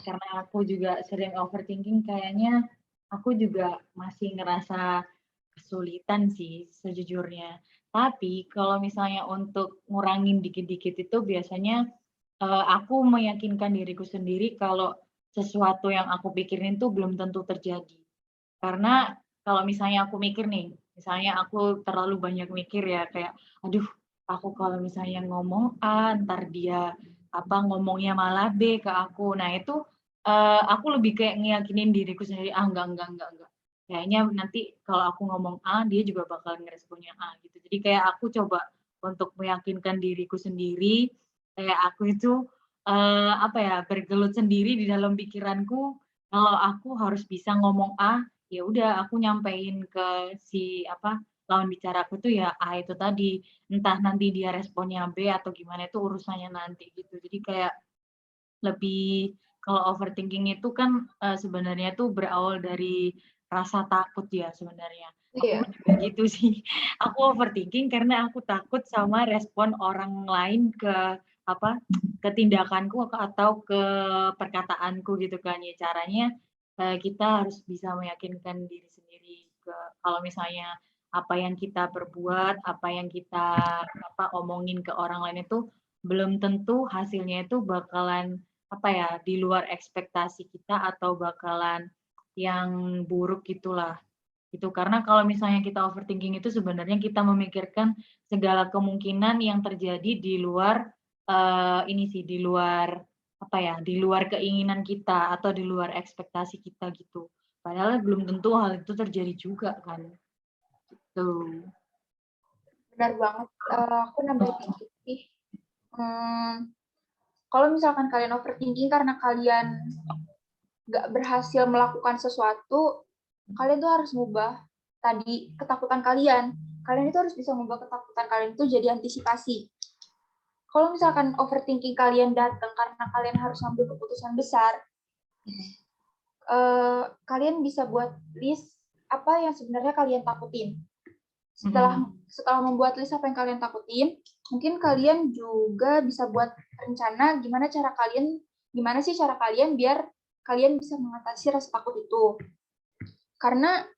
karena aku juga sering overthinking, kayaknya aku juga masih ngerasa kesulitan sih sejujurnya. Tapi kalau misalnya untuk ngurangin dikit-dikit itu biasanya aku meyakinkan diriku sendiri kalau sesuatu yang aku pikirin tuh belum tentu terjadi. Karena kalau misalnya aku mikir nih, misalnya aku terlalu banyak mikir ya kayak, aduh aku kalau misalnya ngomong A, ntar dia ngomongnya malah B ke aku. Nah itu aku lebih kayak ngeyakinin diriku sendiri, enggak. Kayaknya nanti kalau aku ngomong A, dia juga bakal ngeresponnya A gitu. Jadi kayak aku coba untuk meyakinkan diriku sendiri, kayak aku itu bergelut sendiri di dalam pikiranku kalau aku harus bisa ngomong A, ya udah aku nyampein ke si lawan bicaraku tuh ya A itu tadi. Entah nanti dia responnya B atau gimana itu urusannya nanti gitu. Jadi kayak lebih kalau overthinking itu kan sebenarnya tuh berawal dari rasa takut ya sebenarnya. Iya. Aku juga gitu sih. Aku overthinking karena aku takut sama respon orang lain ke tindakanku atau ke perkataanku gitu kan ya. Caranya kita harus bisa meyakinkan diri sendiri kalau misalnya apa yang kita perbuat, apa yang kita omongin ke orang lain itu belum tentu hasilnya itu bakalan di luar ekspektasi kita atau bakalan yang buruk gitulah. Gitu. Karena kalau misalnya kita overthinking itu sebenarnya kita memikirkan segala kemungkinan yang terjadi di luar di luar keinginan kita atau di luar ekspektasi kita gitu. Padahal belum tentu hal itu terjadi juga kan. Gitu. Benar banget. Aku nambahin dikit sih. Kalau misalkan kalian overthinking karena kalian nggak berhasil melakukan sesuatu, kalian tuh harus mengubah tadi ketakutan kalian. Kalian itu harus bisa mengubah ketakutan kalian itu jadi antisipasi. Kalau misalkan overthinking kalian datang karena kalian harus ambil keputusan besar, kalian bisa buat list apa yang sebenarnya kalian takutin. Setelah membuat list apa yang kalian takutin, mungkin kalian juga bisa buat rencana gimana sih cara kalian biar kalian bisa mengatasi rasa takut itu. Karena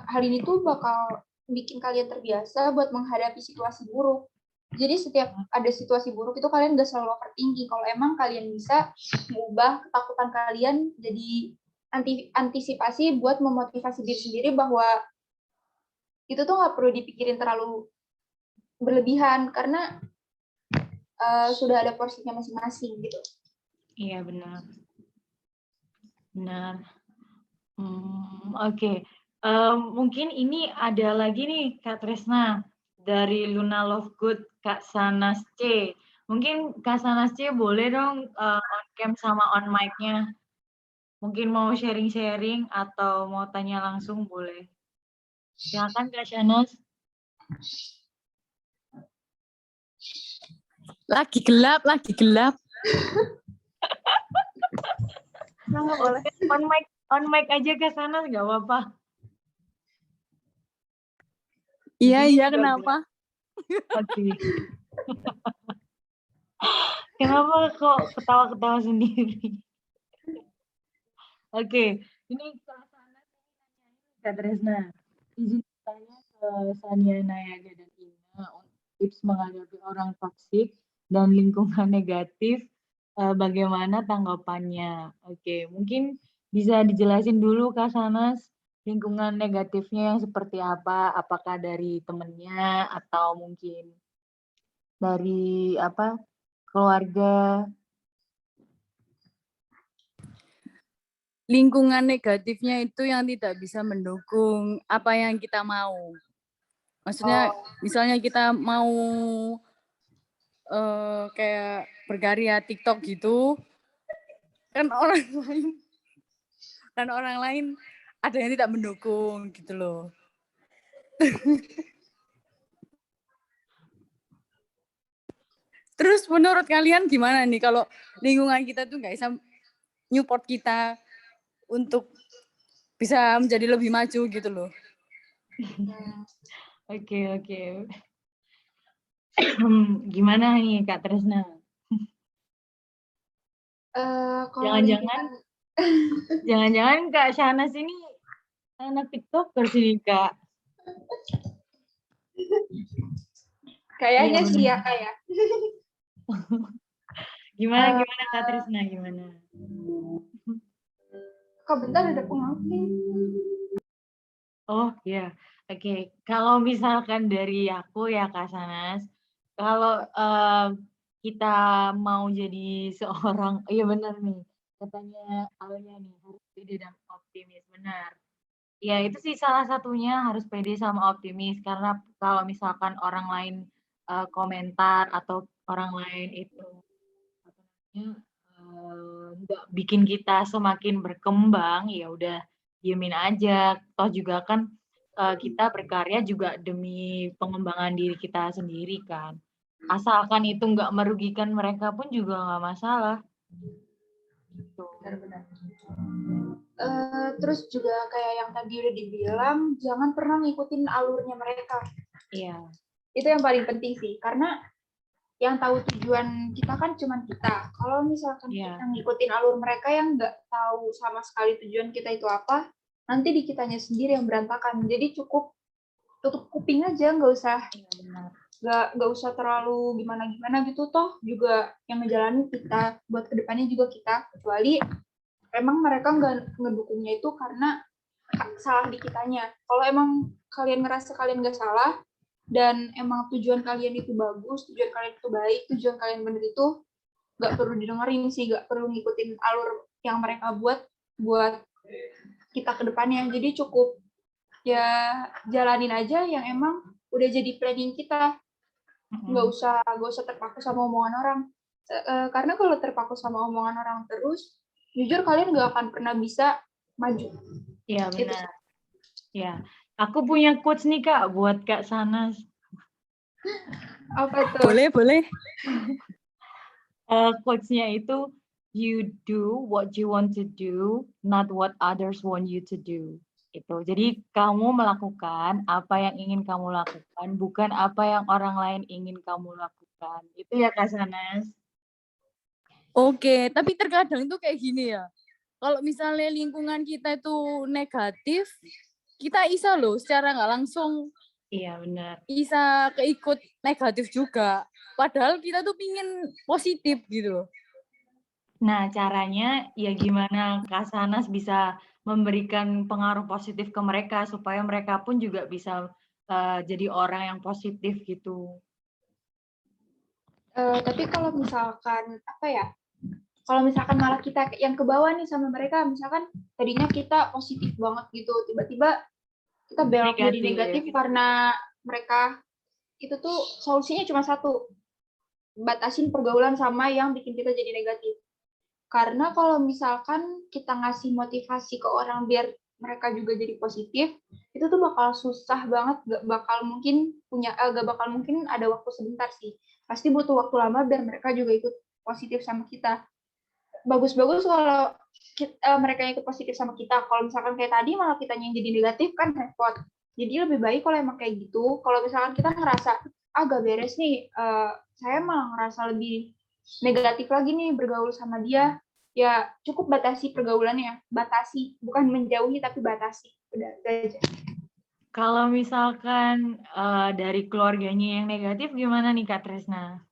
hal ini tuh bakal bikin kalian terbiasa buat menghadapi situasi buruk. Jadi setiap ada situasi buruk itu kalian nggak selalu overthinking. Kalau emang kalian bisa mengubah ketakutan kalian jadi antisipasi buat memotivasi diri sendiri bahwa itu tuh nggak perlu dipikirin terlalu berlebihan karena sudah ada porsinya masing-masing gitu. Iya benar. Oke. Mungkin ini ada lagi nih Kak Tresna dari Luna Lovegood, Kak Sanas C. Mungkin Kak Sanas C boleh dong on cam sama on mic-nya. Mungkin mau sharing-sharing atau mau tanya langsung boleh. Silakan Kak Sanas. Lagi gelap. Nggak boleh. On mic aja Kak Sanas, nggak apa-apa. Iya, kenapa? Oke. Kenapa kok ketawa-ketawa sendiri? Oke, ini Kak Sanas Kak Tresna. Izin tanya ke Sania Nayaga dan Ina tips menghadapi orang toksik dan lingkungan negatif, bagaimana tanggapannya? Oke, mungkin bisa dijelasin dulu Kak Sanas, lingkungan negatifnya yang seperti apa? Apakah dari temennya atau mungkin dari keluarga? Lingkungan negatifnya itu yang tidak bisa mendukung apa yang kita mau. Maksudnya misalnya kita mau kayak berkarya TikTok gitu, kan orang lain ada yang tidak mendukung gitu loh. Terus menurut kalian gimana nih kalau lingkungan kita tuh nggak bisa support kita untuk bisa menjadi lebih maju gitu loh? Oke. Gimana nih Kak Tresna? Jangan-jangan Kak Shanas ini anak TikToker sih Kak. Kayaknya sih ya kayak. Gimana Kak Trisna, gimana? Kak, bentar ada pengampil. Oh ya, oke. Kalau misalkan dari aku ya Kak Sanas, kalau kita mau jadi seorang, iya benar nih, katanya Alia nih harus pede dan optimis, benar. Ya itu sih salah satunya harus pede sama optimis karena kalau misalkan orang lain komentar atau orang lain itu apa namanya nggak bikin kita semakin berkembang, ya udah diemin aja. Toh juga kan kita berkarya juga demi pengembangan diri kita sendiri kan. Asalkan itu nggak merugikan mereka pun juga nggak masalah. Gitu. Benar-benar. Terus juga kayak yang tadi udah dibilang, jangan pernah ngikutin alurnya mereka. Iya. Itu yang paling penting sih, karena yang tahu tujuan kita kan cuma kita. Kalau misalkan Iya. kita ngikutin alur mereka yang nggak tahu sama sekali tujuan kita itu apa, nanti di kitanya sendiri yang berantakan. Jadi cukup tutup kuping aja, nggak usah Iya, benar. nggak usah terlalu gimana gitu, toh juga yang ngejalanin kita, buat kedepannya juga kita, kecuali emang mereka nggak ngedukungnya itu karena salah di kitanya. Kalau emang kalian ngerasa kalian nggak salah dan emang tujuan kalian itu bagus, tujuan kalian itu baik, tujuan kalian bener, itu nggak perlu didengerin sih, nggak perlu ngikutin alur yang mereka buat kita ke depannya. Jadi cukup ya jalanin aja yang emang udah jadi planning kita. Nggak usah terpaku sama omongan orang. Karena kalau terpaku sama omongan orang terus, jujur kalian nggak akan pernah bisa maju. Iya benar. Ya, aku punya quotes nih Kak buat Kak Sanas. Apa tuh? Boleh. Quotes-nya itu, you do what you want to do, not what others want you to do. Itu. Jadi kamu melakukan apa yang ingin kamu lakukan, bukan apa yang orang lain ingin kamu lakukan. Itu ya Kak Sanas. Oke, tapi terkadang itu kayak gini ya. Kalau misalnya lingkungan kita itu negatif, kita bisa loh secara nggak langsung Iya benar. bisa keikut negatif juga. Padahal kita tuh pingin positif gitu loh. Nah caranya ya gimana Kak Sanas bisa memberikan pengaruh positif ke mereka supaya mereka pun juga bisa jadi orang yang positif gitu. Tapi kalau misalkan apa ya? Kalau misalkan malah kita yang ke bawah nih sama mereka, misalkan tadinya kita positif banget gitu, tiba-tiba kita belok jadi negatif ya. Karena mereka itu tuh solusinya cuma satu, batasin pergaulan sama yang bikin kita jadi negatif. Karena kalau misalkan kita ngasih motivasi ke orang biar mereka juga jadi positif, itu tuh bakal susah banget, gak bakal mungkin ada waktu sebentar sih. Pasti butuh waktu lama biar mereka juga ikut positif sama kita. Bagus-bagus kalau mereka ikut positif sama kita. Kalau misalkan kayak tadi malah kitanya yang jadi negatif kan repot. Jadi lebih baik kalau emang kayak gitu. Kalau misalkan kita ngerasa agak beres nih, saya malah ngerasa lebih negatif lagi nih bergaul sama dia, ya cukup batasi pergaulannya. Batasi, bukan menjauhi tapi batasi. Udah aja. Kalau misalkan dari keluarganya yang negatif gimana nih Kak Trisna?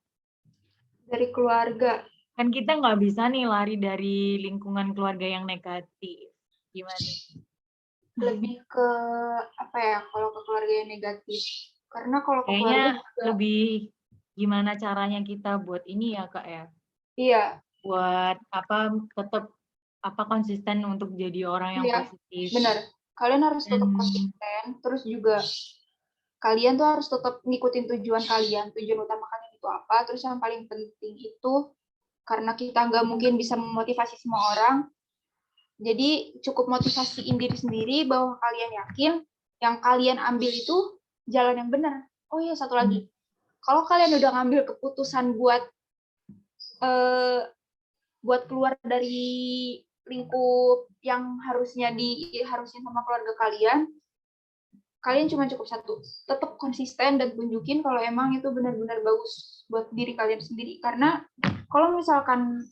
Dari keluarga. Kan kita nggak bisa nih lari dari lingkungan keluarga yang negatif. Gimana? Lebih ke apa ya kalau ke keluarga yang negatif? Karena kalau ke kayaknya keluarga lebih gimana caranya kita buat ini ya Kak ya? Iya. Buat tetap konsisten untuk jadi orang yang positif. Benar. Kalian harus tetap konsisten, terus juga kalian tuh harus tetap ngikutin tujuan kalian, tujuan utama kalian itu apa. Terus yang paling penting itu, karena kita nggak mungkin bisa memotivasi semua orang, jadi cukup motivasiin diri sendiri bahwa kalian yakin yang kalian ambil itu jalan yang benar. Oh iya, satu lagi, kalau kalian udah ngambil keputusan buat keluar dari lingkup yang harusnya sama keluarga kalian cuma cukup satu, tetap konsisten dan tunjukin kalau emang itu benar-benar bagus buat diri kalian sendiri. Karena kalau misalkan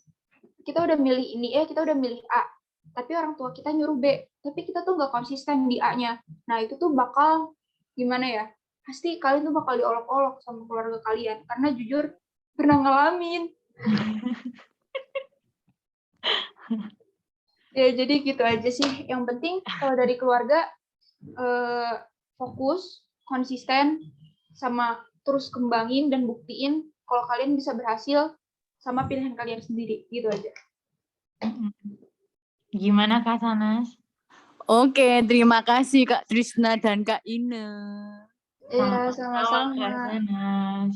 kita udah milih ini, kita udah milih A, tapi orang tua kita nyuruh B, tapi kita tuh nggak konsisten di A-nya. Nah itu tuh bakal gimana ya? Pasti kalian tuh bakal diolok-olok sama keluarga kalian. Karena jujur pernah ngalamin. Ya, jadi gitu aja sih. Yang penting kalau dari keluarga fokus, konsisten, sama terus kembangin dan buktiin kalau kalian bisa berhasil sama pilihan kalian sendiri. Gitu aja. Gimana Kak Sanas? Oke, terima kasih Kak Trisna dan Kak Ine. Iya, Sama-sama, Kak sama-sama. Sanas.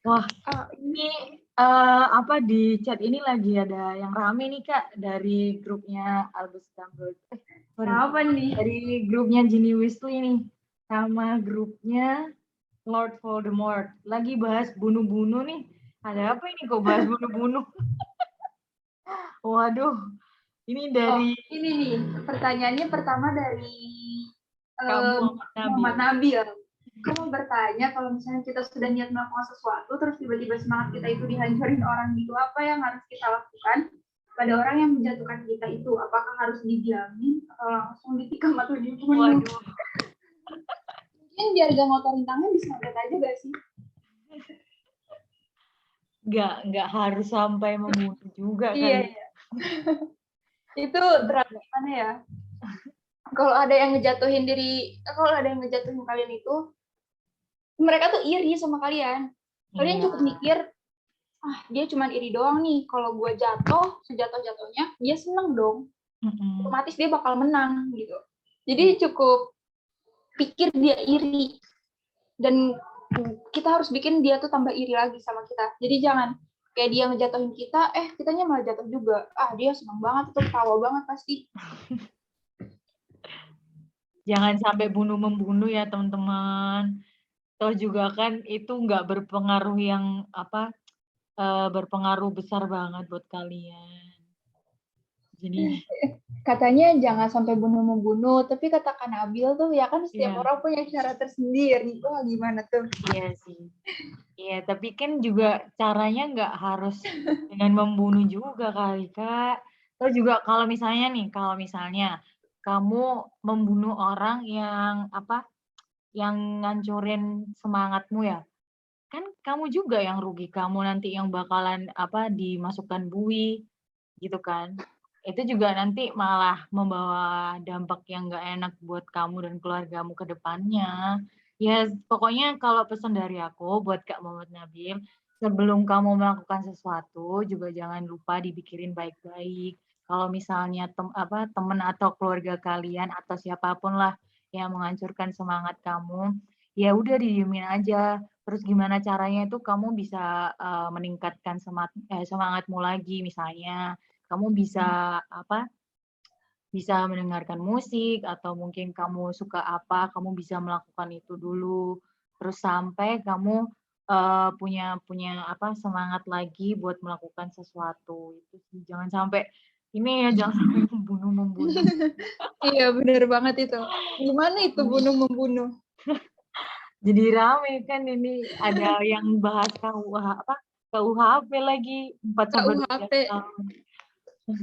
Wah, Ah, ini apa di chat ini lagi ada yang rame nih Kak dari grupnya Albus Dumbledore. apa nih? Dari grupnya Ginny Weasley nih sama grupnya Lord Voldemort. Lagi bahas bunuh-bunuh nih. Ada apa ini kok bahas bunuh-bunuh? Waduh, ini dari Ini nih, pertanyaannya pertama dari kamu Muhammad Nabil. Nabil. Kamu bertanya kalau misalnya kita sudah niat melakukan sesuatu, terus tiba-tiba semangat kita itu dihancurin orang gitu, apa yang harus kita lakukan pada orang yang menjatuhkan kita itu? Apakah harus didiamin atau langsung ditikam atau dibunuh? Waduh, Mungkin biar gak ngotorin tangan disantet aja gak sih? nggak harus sampai membunuh juga Iya, kali. iya. Itu berat gimana ya? Kalau ada yang ngejatuhin kalian itu, mereka tuh iri sama kalian. Kalian Iya. cukup mikir, dia cuma iri doang nih. Kalau gue jatuh, sejatuh-jatuhnya, dia seneng dong. Otomatis dia bakal menang gitu. Jadi cukup pikir dia iri. Dan kita harus bikin dia tuh tambah iri lagi sama kita. Jadi jangan kayak dia ngejatuhin kita, kitanya malah jatuh juga. Dia seneng banget, itu ketawa banget pasti. Jangan sampai bunuh-membunuh ya teman-teman. Toh juga kan itu nggak berpengaruh yang berpengaruh besar banget buat kalian. Jadi Katanya jangan sampai bunuh-membunuh, tapi kata Kak Nabil tuh ya kan setiap orang punya cara tersendiri. Wah, gimana tuh? iya sih. Iya, tapi kan juga caranya nggak harus dengan membunuh juga kali, Kak. Atau juga kalau misalnya kamu membunuh orang yang yang ngancurin semangatmu ya. Kan kamu juga yang rugi, kamu nanti yang bakalan dimasukkan bui gitu kan. Itu juga nanti malah membawa dampak yang nggak enak buat kamu dan keluargamu ke depannya. Ya, pokoknya kalau pesan dari aku buat Kak Muhammad Nabil, sebelum kamu melakukan sesuatu juga jangan lupa dipikirin baik-baik. Kalau misalnya teman atau keluarga kalian atau siapapun lah yang menghancurkan semangat kamu, ya udah didiemin aja. Terus gimana caranya itu kamu bisa meningkatkan semangatmu lagi, misalnya kamu bisa mendengarkan musik atau mungkin kamu suka kamu bisa melakukan itu dulu. Terus sampai kamu punya semangat lagi buat melakukan sesuatu. Itu sih. Jangan sampai jangan sampai membunuh. Iya, bener banget itu. Gimana itu bunuh-membunuh? Jadi rame kan ini ada yang bahas KUHP lagi 4 sampai 12 KUHP. tahun.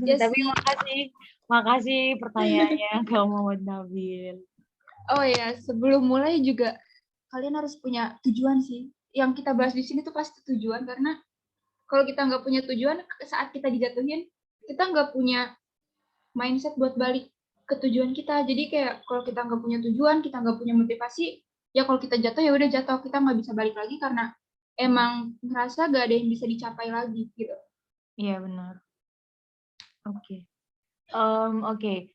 Yes, Tapi sih. makasih pertanyaannya Kak Muhammad Nabil. Oh ya, sebelum mulai juga kalian harus punya tujuan sih. Yang kita bahas di sini tuh pasti tujuan, karena kalau kita nggak punya tujuan, saat kita dijatuhin, kita nggak punya mindset buat balik ke tujuan kita. Jadi kayak kalau kita nggak punya tujuan, kita nggak punya motivasi, ya kalau kita jatuh ya udah jatuh, kita nggak bisa balik lagi karena emang ngerasa gak ada yang bisa dicapai lagi gitu. Iya benar. Oke. Oke.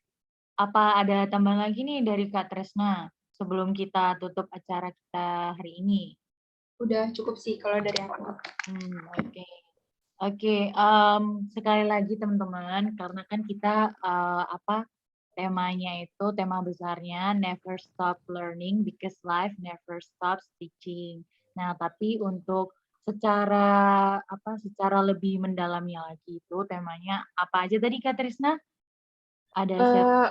Apa ada tambahan lagi nih dari Kak Tresna sebelum kita tutup acara kita hari ini? Udah cukup sih kalau dari aku. Oke. Oke, sekali lagi teman-teman, karena kan kita temanya itu, tema besarnya Never Stop Learning because life never stops teaching. Nah, tapi untuk secara lebih mendalamnya lagi itu temanya apa aja tadi Kak Trisna? Ada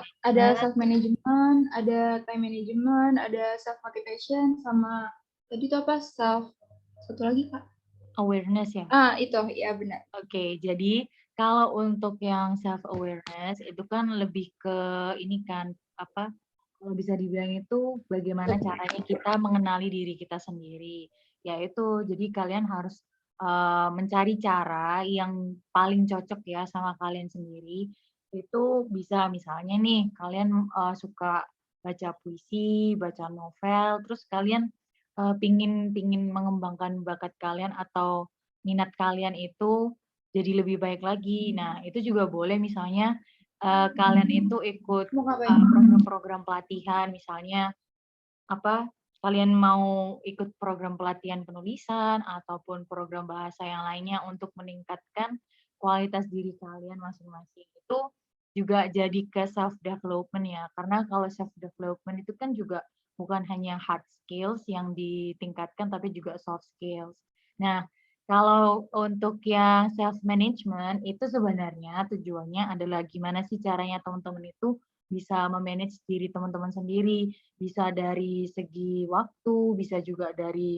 self management, ada time management, ada self motivation, sama tadi itu apa? Satu lagi Kak? Awareness ya? Itu ya benar. Oke, jadi kalau untuk yang self awareness itu kan lebih ke ini kan kalau bisa dibilang itu bagaimana caranya kita mengenali diri kita sendiri. Yaitu jadi kalian harus mencari cara yang paling cocok ya sama kalian sendiri. Itu bisa misalnya nih kalian suka baca puisi, baca novel, terus kalian pingin mengembangkan bakat kalian atau minat kalian itu jadi lebih baik lagi. Nah, itu juga boleh misalnya kalian itu ikut Mau ngapain? program-program pelatihan, misalnya apa kalian mau ikut program pelatihan penulisan ataupun program bahasa yang lainnya untuk meningkatkan kualitas diri kalian masing-masing. Itu juga jadi ke self development ya. Karena kalau self development itu kan juga bukan hanya hard skills yang ditingkatkan tapi juga soft skills. Nah, kalau untuk yang self management itu sebenarnya tujuannya adalah gimana sih caranya teman-teman itu bisa memanage diri teman-teman sendiri, bisa dari segi waktu, bisa juga dari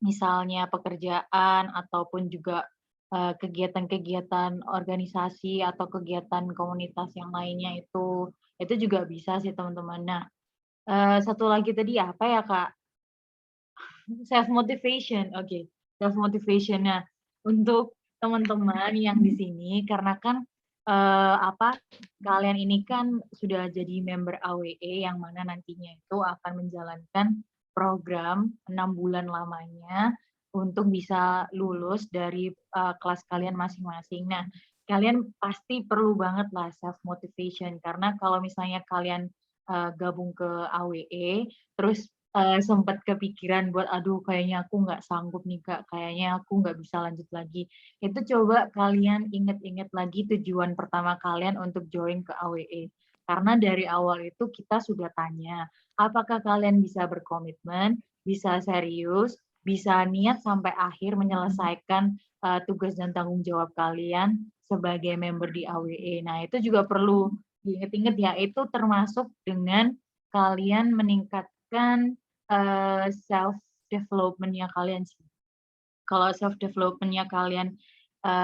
misalnya pekerjaan ataupun juga kegiatan-kegiatan organisasi atau kegiatan komunitas yang lainnya itu juga bisa sih teman-teman. Nah, satu lagi tadi apa ya Kak? Self motivation, oke. Self motivation. Nah, untuk teman-teman yang di sini karena kan kalian ini kan sudah jadi member AWE yang mana nantinya itu akan menjalankan program 6 bulan lamanya untuk bisa lulus dari kelas kalian masing-masing. Nah, kalian pasti perlu banget lah self motivation karena kalau misalnya kalian gabung ke AWE terus sempat kepikiran buat aduh kayaknya aku nggak sanggup nih Kak, kayaknya aku nggak bisa lanjut lagi. Itu coba kalian ingat-ingat lagi tujuan pertama kalian untuk join ke AWE. Karena dari awal itu kita sudah tanya, apakah kalian bisa berkomitmen, bisa serius, bisa niat sampai akhir menyelesaikan tugas dan tanggung jawab kalian sebagai member di AWE. Nah, itu juga perlu diingat-ingat ya, itu termasuk dengan kalian meningkatkan self development-nya kalian sih. Kalau self development-nya kalian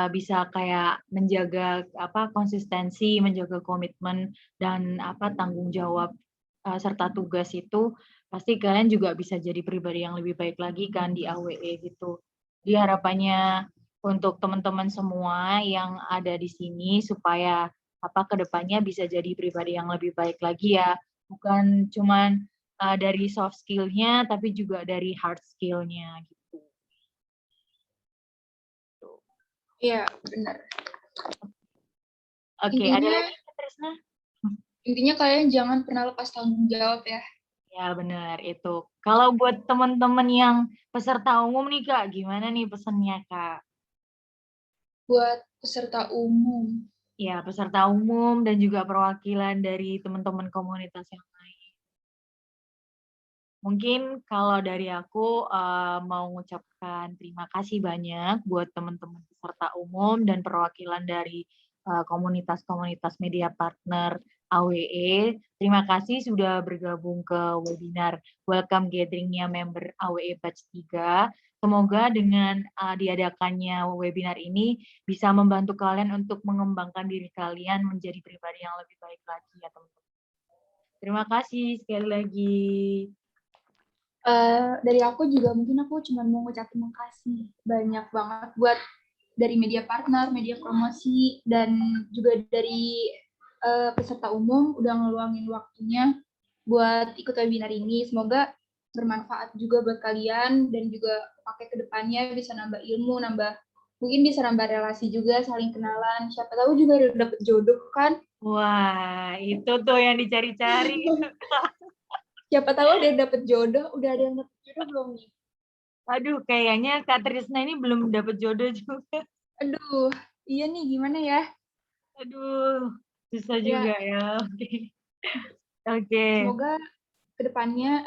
bisa kayak menjaga konsistensi, menjaga komitmen dan tanggung jawab serta tugas itu pasti kalian juga bisa jadi pribadi yang lebih baik lagi kan di AWE gitu. Jadi harapannya untuk teman-teman semua yang ada di sini supaya kedepannya bisa jadi pribadi yang lebih baik lagi ya. Bukan cuman dari soft skill-nya, tapi juga dari hard skill-nya gitu. Iya, benar. Oke, ada lagi Trisna? Intinya kalian jangan pernah lepas tanggung jawab ya. Ya benar itu. Kalau buat teman-teman yang peserta umum nih Kak, gimana nih pesannya Kak? Buat peserta umum. Ya, peserta umum dan juga perwakilan dari teman-teman komunitas yang lain. Mungkin kalau dari aku mau mengucapkan terima kasih banyak buat teman-teman peserta umum dan perwakilan dari komunitas-komunitas media partner AWE. Terima kasih sudah bergabung ke webinar Welcome Gathering-nya member AWE Batch 3. Semoga dengan diadakannya webinar ini bisa membantu kalian untuk mengembangkan diri kalian menjadi pribadi yang lebih baik lagi ya teman-teman. Terima kasih sekali lagi. Dari aku juga mungkin aku cuma mau ngucapin makasih banyak banget buat dari media partner, media promosi, dan juga dari peserta umum udah ngeluangin waktunya buat ikut webinar ini. Semoga bermanfaat juga buat kalian dan juga pakai ke depannya bisa nambah ilmu, mungkin bisa nambah relasi juga, saling kenalan. Siapa tahu juga udah dapet jodoh kan? Wah, itu tuh yang dicari-cari. Siapa tahu udah dapet jodoh, udah ada yang dapet jodoh belum nih? Aduh, kayaknya Kak Trisna ini belum dapet jodoh juga. Aduh, iya nih gimana ya? Aduh, susah Ya. juga ya. Oke. Semoga kedepannya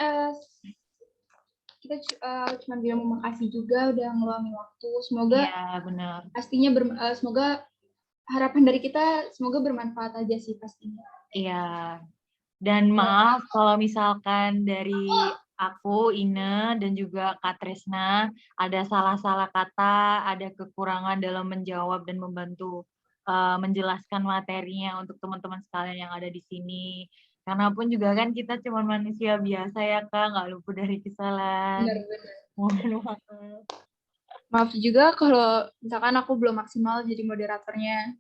kita cuma bilang mau makasih juga udah ngeluangin waktu. Semoga Iya, benar. pastinya semoga harapan dari kita semoga bermanfaat aja sih pastinya. Iya. Dan maaf kalau misalkan dari aku, Ine, dan juga Kak Trisna, ada salah-salah kata, ada kekurangan dalam menjawab dan membantu menjelaskan materinya untuk teman-teman sekalian yang ada di sini. Karena pun juga kan kita cuma manusia biasa ya Kak, nggak luput dari kesalahan. Benar-benar. Mohon maaf. Maaf juga kalau misalkan aku belum maksimal jadi moderatornya.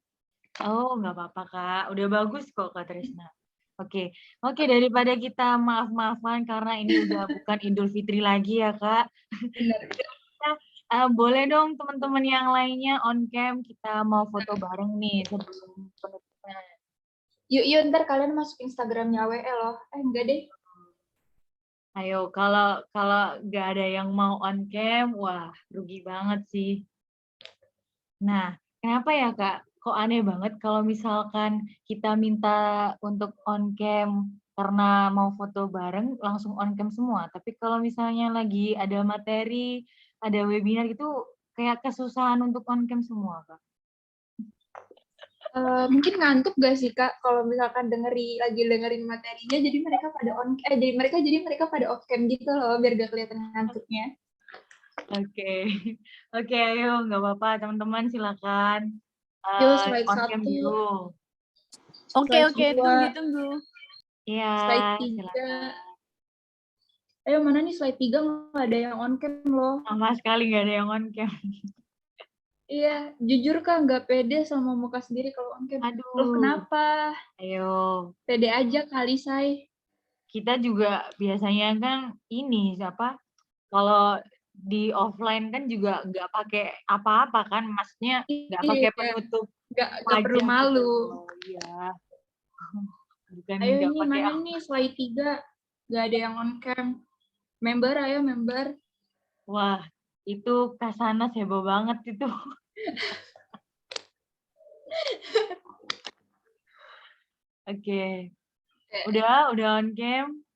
Oh, nggak apa-apa, Kak. Udah bagus kok, Kak Trisna. Oke, daripada kita maaf-maafan karena ini udah bukan Idul Fitri lagi ya, Kak. Benar. Boleh dong teman-teman yang lainnya on cam, kita mau foto bareng nih sebelum penutupan. Yuk, ntar kalian masuk Instagramnya AWE loh. Enggak deh. Ayo, kalau nggak ada yang mau on cam, wah rugi banget sih. Nah, kenapa ya Kak? Kok aneh banget kalau misalkan kita minta untuk on cam karena mau foto bareng langsung on cam semua. Tapi kalau misalnya lagi ada materi, ada webinar gitu, kayak kesusahan untuk on cam semua Kak. Mungkin ngantuk gak sih Kak kalau misalkan lagi dengerin materinya jadi mereka pada jadi mereka pada off cam gitu loh biar gak kelihatan ngantuknya. Oke, ayo nggak apa-apa teman-teman silakan Yuk slide on cam 1. dulu. Oke, Slide 2. tunggu. Iya, Slide 3. silakan. Ayo mana nih slide 3 nggak ada yang on cam loh. Sama sekali nggak ada yang on cam. Iya, jujur Kak nggak pede sama muka sendiri kalau on cam. Aduh. Loh kenapa? Ayo. Pede aja kali say. Kita juga biasanya kan ini siapa? Kalau di offline kan juga nggak pakai apa-apa kan, maksudnya nggak pakai penutup Nggak perlu wajah malu. gitu. Iya. Bukan Ayo nggak ini pakai mana nih slide 3 nggak ada yang on cam. Member ayo member. Wah, itu Kasana heboh banget itu. Oke. Udah on cam.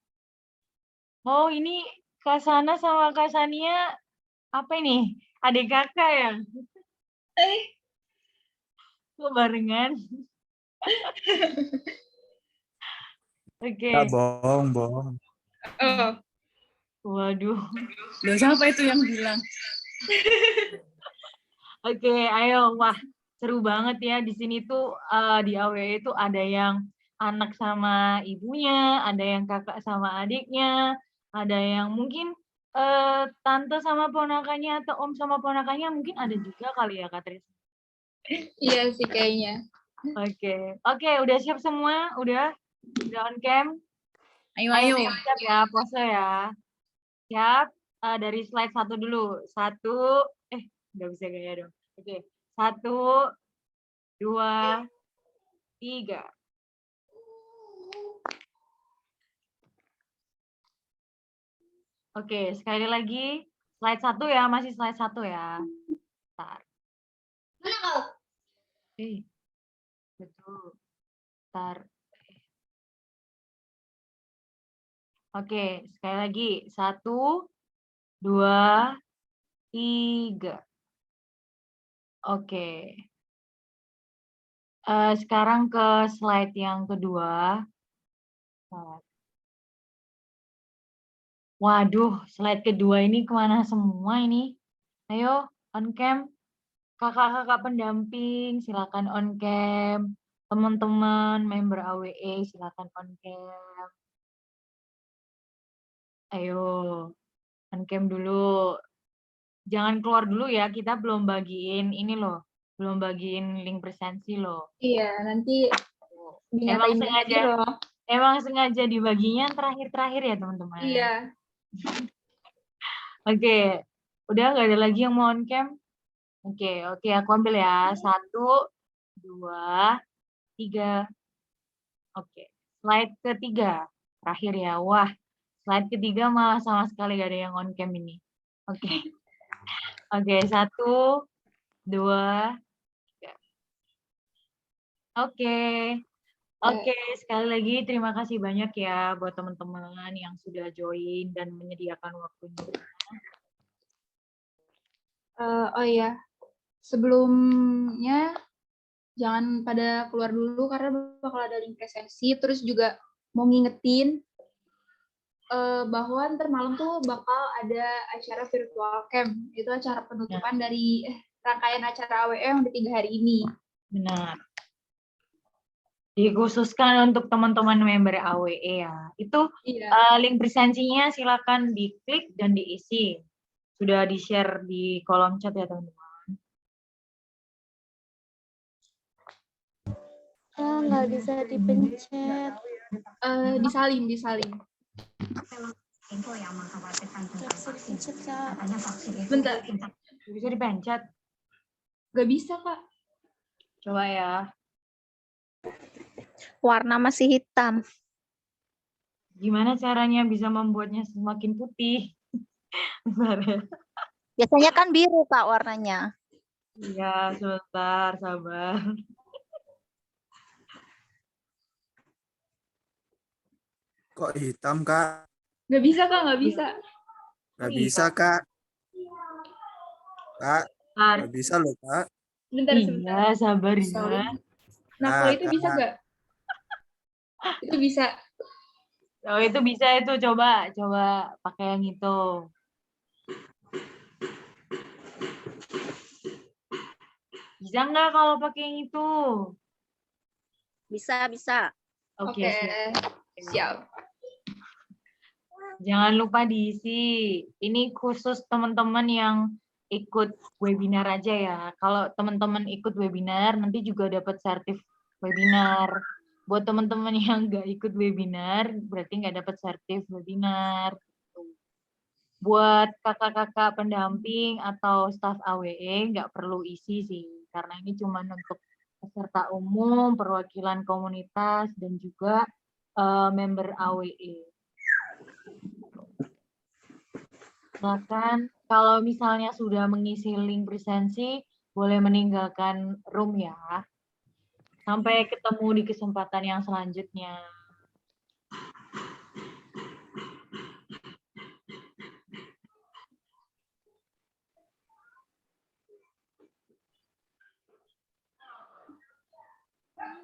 Oh, ini Kasana sama Kasania apa ini? Adik kakak ya? Kok barengan? Oke. Bohong. Oh. Waduh. Loh, siapa itu yang bilang? Oke, ayo. Wah, seru banget ya. Di sini tuh di AWE itu ada yang anak sama ibunya, ada yang kakak sama adiknya, ada yang mungkin tante sama ponakannya atau om sama ponakannya mungkin ada juga kali ya, Kak Tris. Iya sih kayaknya. Oke, udah siap semua? Udah on cam? Ayo. Siap ya, pose ya. Siap, dari slide 1 dulu. 1, nggak bisa gaya dong. Oke, 1, 2, 3. Oke, sekali lagi. Slide 1 ya, masih slide 1 ya. Bentar. Mana kau? Betul. Bentar. Oke, sekali lagi. 1, 2, 3. Oke. Sekarang ke slide yang kedua. Waduh, slide kedua ini kemana semua ini? Ayo, on cam. Kakak-kakak pendamping, silakan on cam. Teman-teman member AWE, silakan on cam. Ayo, on cam dulu. Jangan keluar dulu ya, kita belum bagiin ini loh. Belum bagiin link presensi loh. Iya, nanti dinyatain loh. Emang sengaja dibaginya terakhir-terakhir ya, teman-teman? Iya. Oke, udah nggak ada lagi yang mau on cam? Oke, aku ambil ya. 1, 2, 3. Oke, slide ketiga. Terakhir ya. Wah, slide ketiga malah sama sekali nggak ada yang on cam ini. Oke. Oke, 1, 2, 3. Oke, sekali lagi terima kasih banyak ya buat teman-teman yang sudah join dan menyediakan waktunya. Oh iya, sebelumnya jangan pada keluar dulu karena bakal ada link presensi. Terus juga mau ngingetin bahwa ntar malam tuh bakal ada acara virtual camp. Itu acara penutupan dari rangkaian acara AWE yang udah 3 hari ini. Benar. Dikhususkan untuk teman-teman member AWE ya. Itu link presensinya silakan diklik dan diisi. sudah di-share di kolom chat ya teman-teman. Nggak bisa dipencet. Disalin. Nggak bisa dipencet, Kak. Bentar, Bisa dipencet. nggak bisa Kak. Coba ya. Warna masih hitam. Gimana caranya bisa membuatnya semakin putih? Bentar ya. Biasanya kan biru, Kak, warnanya. Iya, sebentar, sabar. Kok hitam, Kak? Nggak bisa Kak, nggak bisa. Nggak Iya. bisa, Kak. Kak, Bentar. nggak bisa loh, Kak. Sebentar. Iya, sabar ya. Nah, Nah, kalau itu Kak. bisa nggak? Itu bisa. Oh, itu bisa itu, coba pakai yang itu. Bisa nggak kalau pakai yang itu? Bisa. Oke, Oke. siap. Siap. Jangan lupa diisi. Ini khusus teman-teman yang ikut webinar aja ya. Kalau teman-teman ikut webinar, nanti juga dapat sertif webinar. Buat teman-teman yang nggak ikut webinar, berarti nggak dapat sertif webinar. Buat kakak-kakak pendamping atau staf AWE, nggak perlu isi sih. Karena ini cuma untuk peserta umum, perwakilan komunitas, dan juga member AWE. Silakan, kalau misalnya sudah mengisi link presensi, boleh meninggalkan room ya. Sampai ketemu di kesempatan yang selanjutnya.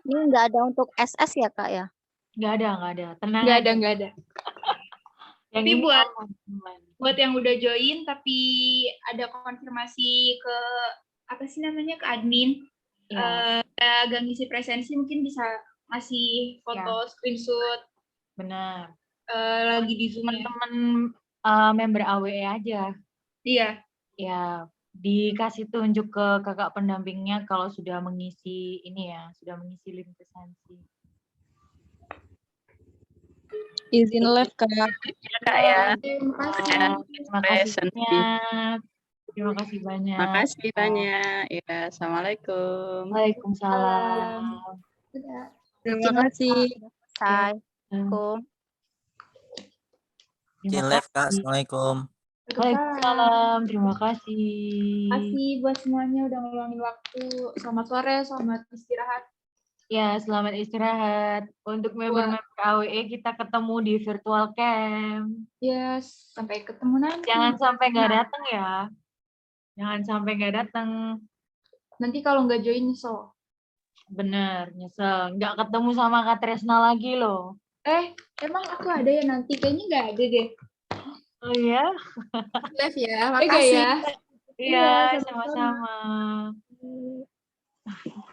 Ini nggak ada untuk SS ya, Kak, ya? Nggak ada. Tenang Nggak aja. ada. Yang Tapi ini buat- aman. Buat yang udah join tapi ada konfirmasi ke apa sih namanya ke admin, Ya, agak ngisi presensi mungkin bisa ngasih foto screenshot benar. lagi di Zoom-nya. Teman-teman member AWE aja. Iya. Ya, dikasih tunjuk ke kakak pendampingnya kalau sudah mengisi ini ya, sudah mengisi link presensi. Izin live, Kak. Kak ya. Terima kasih. Terima kasih banyak. Terima kasih banyak. Makasih banyak. Ya, Assalamualaikum. Waalaikumsalam. Dadah. Terima kasih. Selesai. Hmm. Assalamualaikum. Terima Izin live, Kak. kasih. Assalamualaikum. Waalaikumsalam. Terima kasih. Terima kasih buat semuanya udah ngeluangin waktu. Selamat sore, selamat istirahat. Ya, selamat istirahat. Untuk member-member AWE kita ketemu di virtual camp. Yes, sampai ketemu nanti. Jangan sampai nggak datang ya. Jangan sampai nggak datang. Nanti kalau nggak join nyesel. Bener, nyesel. Nggak ketemu sama Kak Tresna lagi loh. Emang aku ada ya nanti? Kayaknya nggak ada deh. Oh iya? Live ya, Enggak makasih. ya? Iya, sama-sama. sama-sama.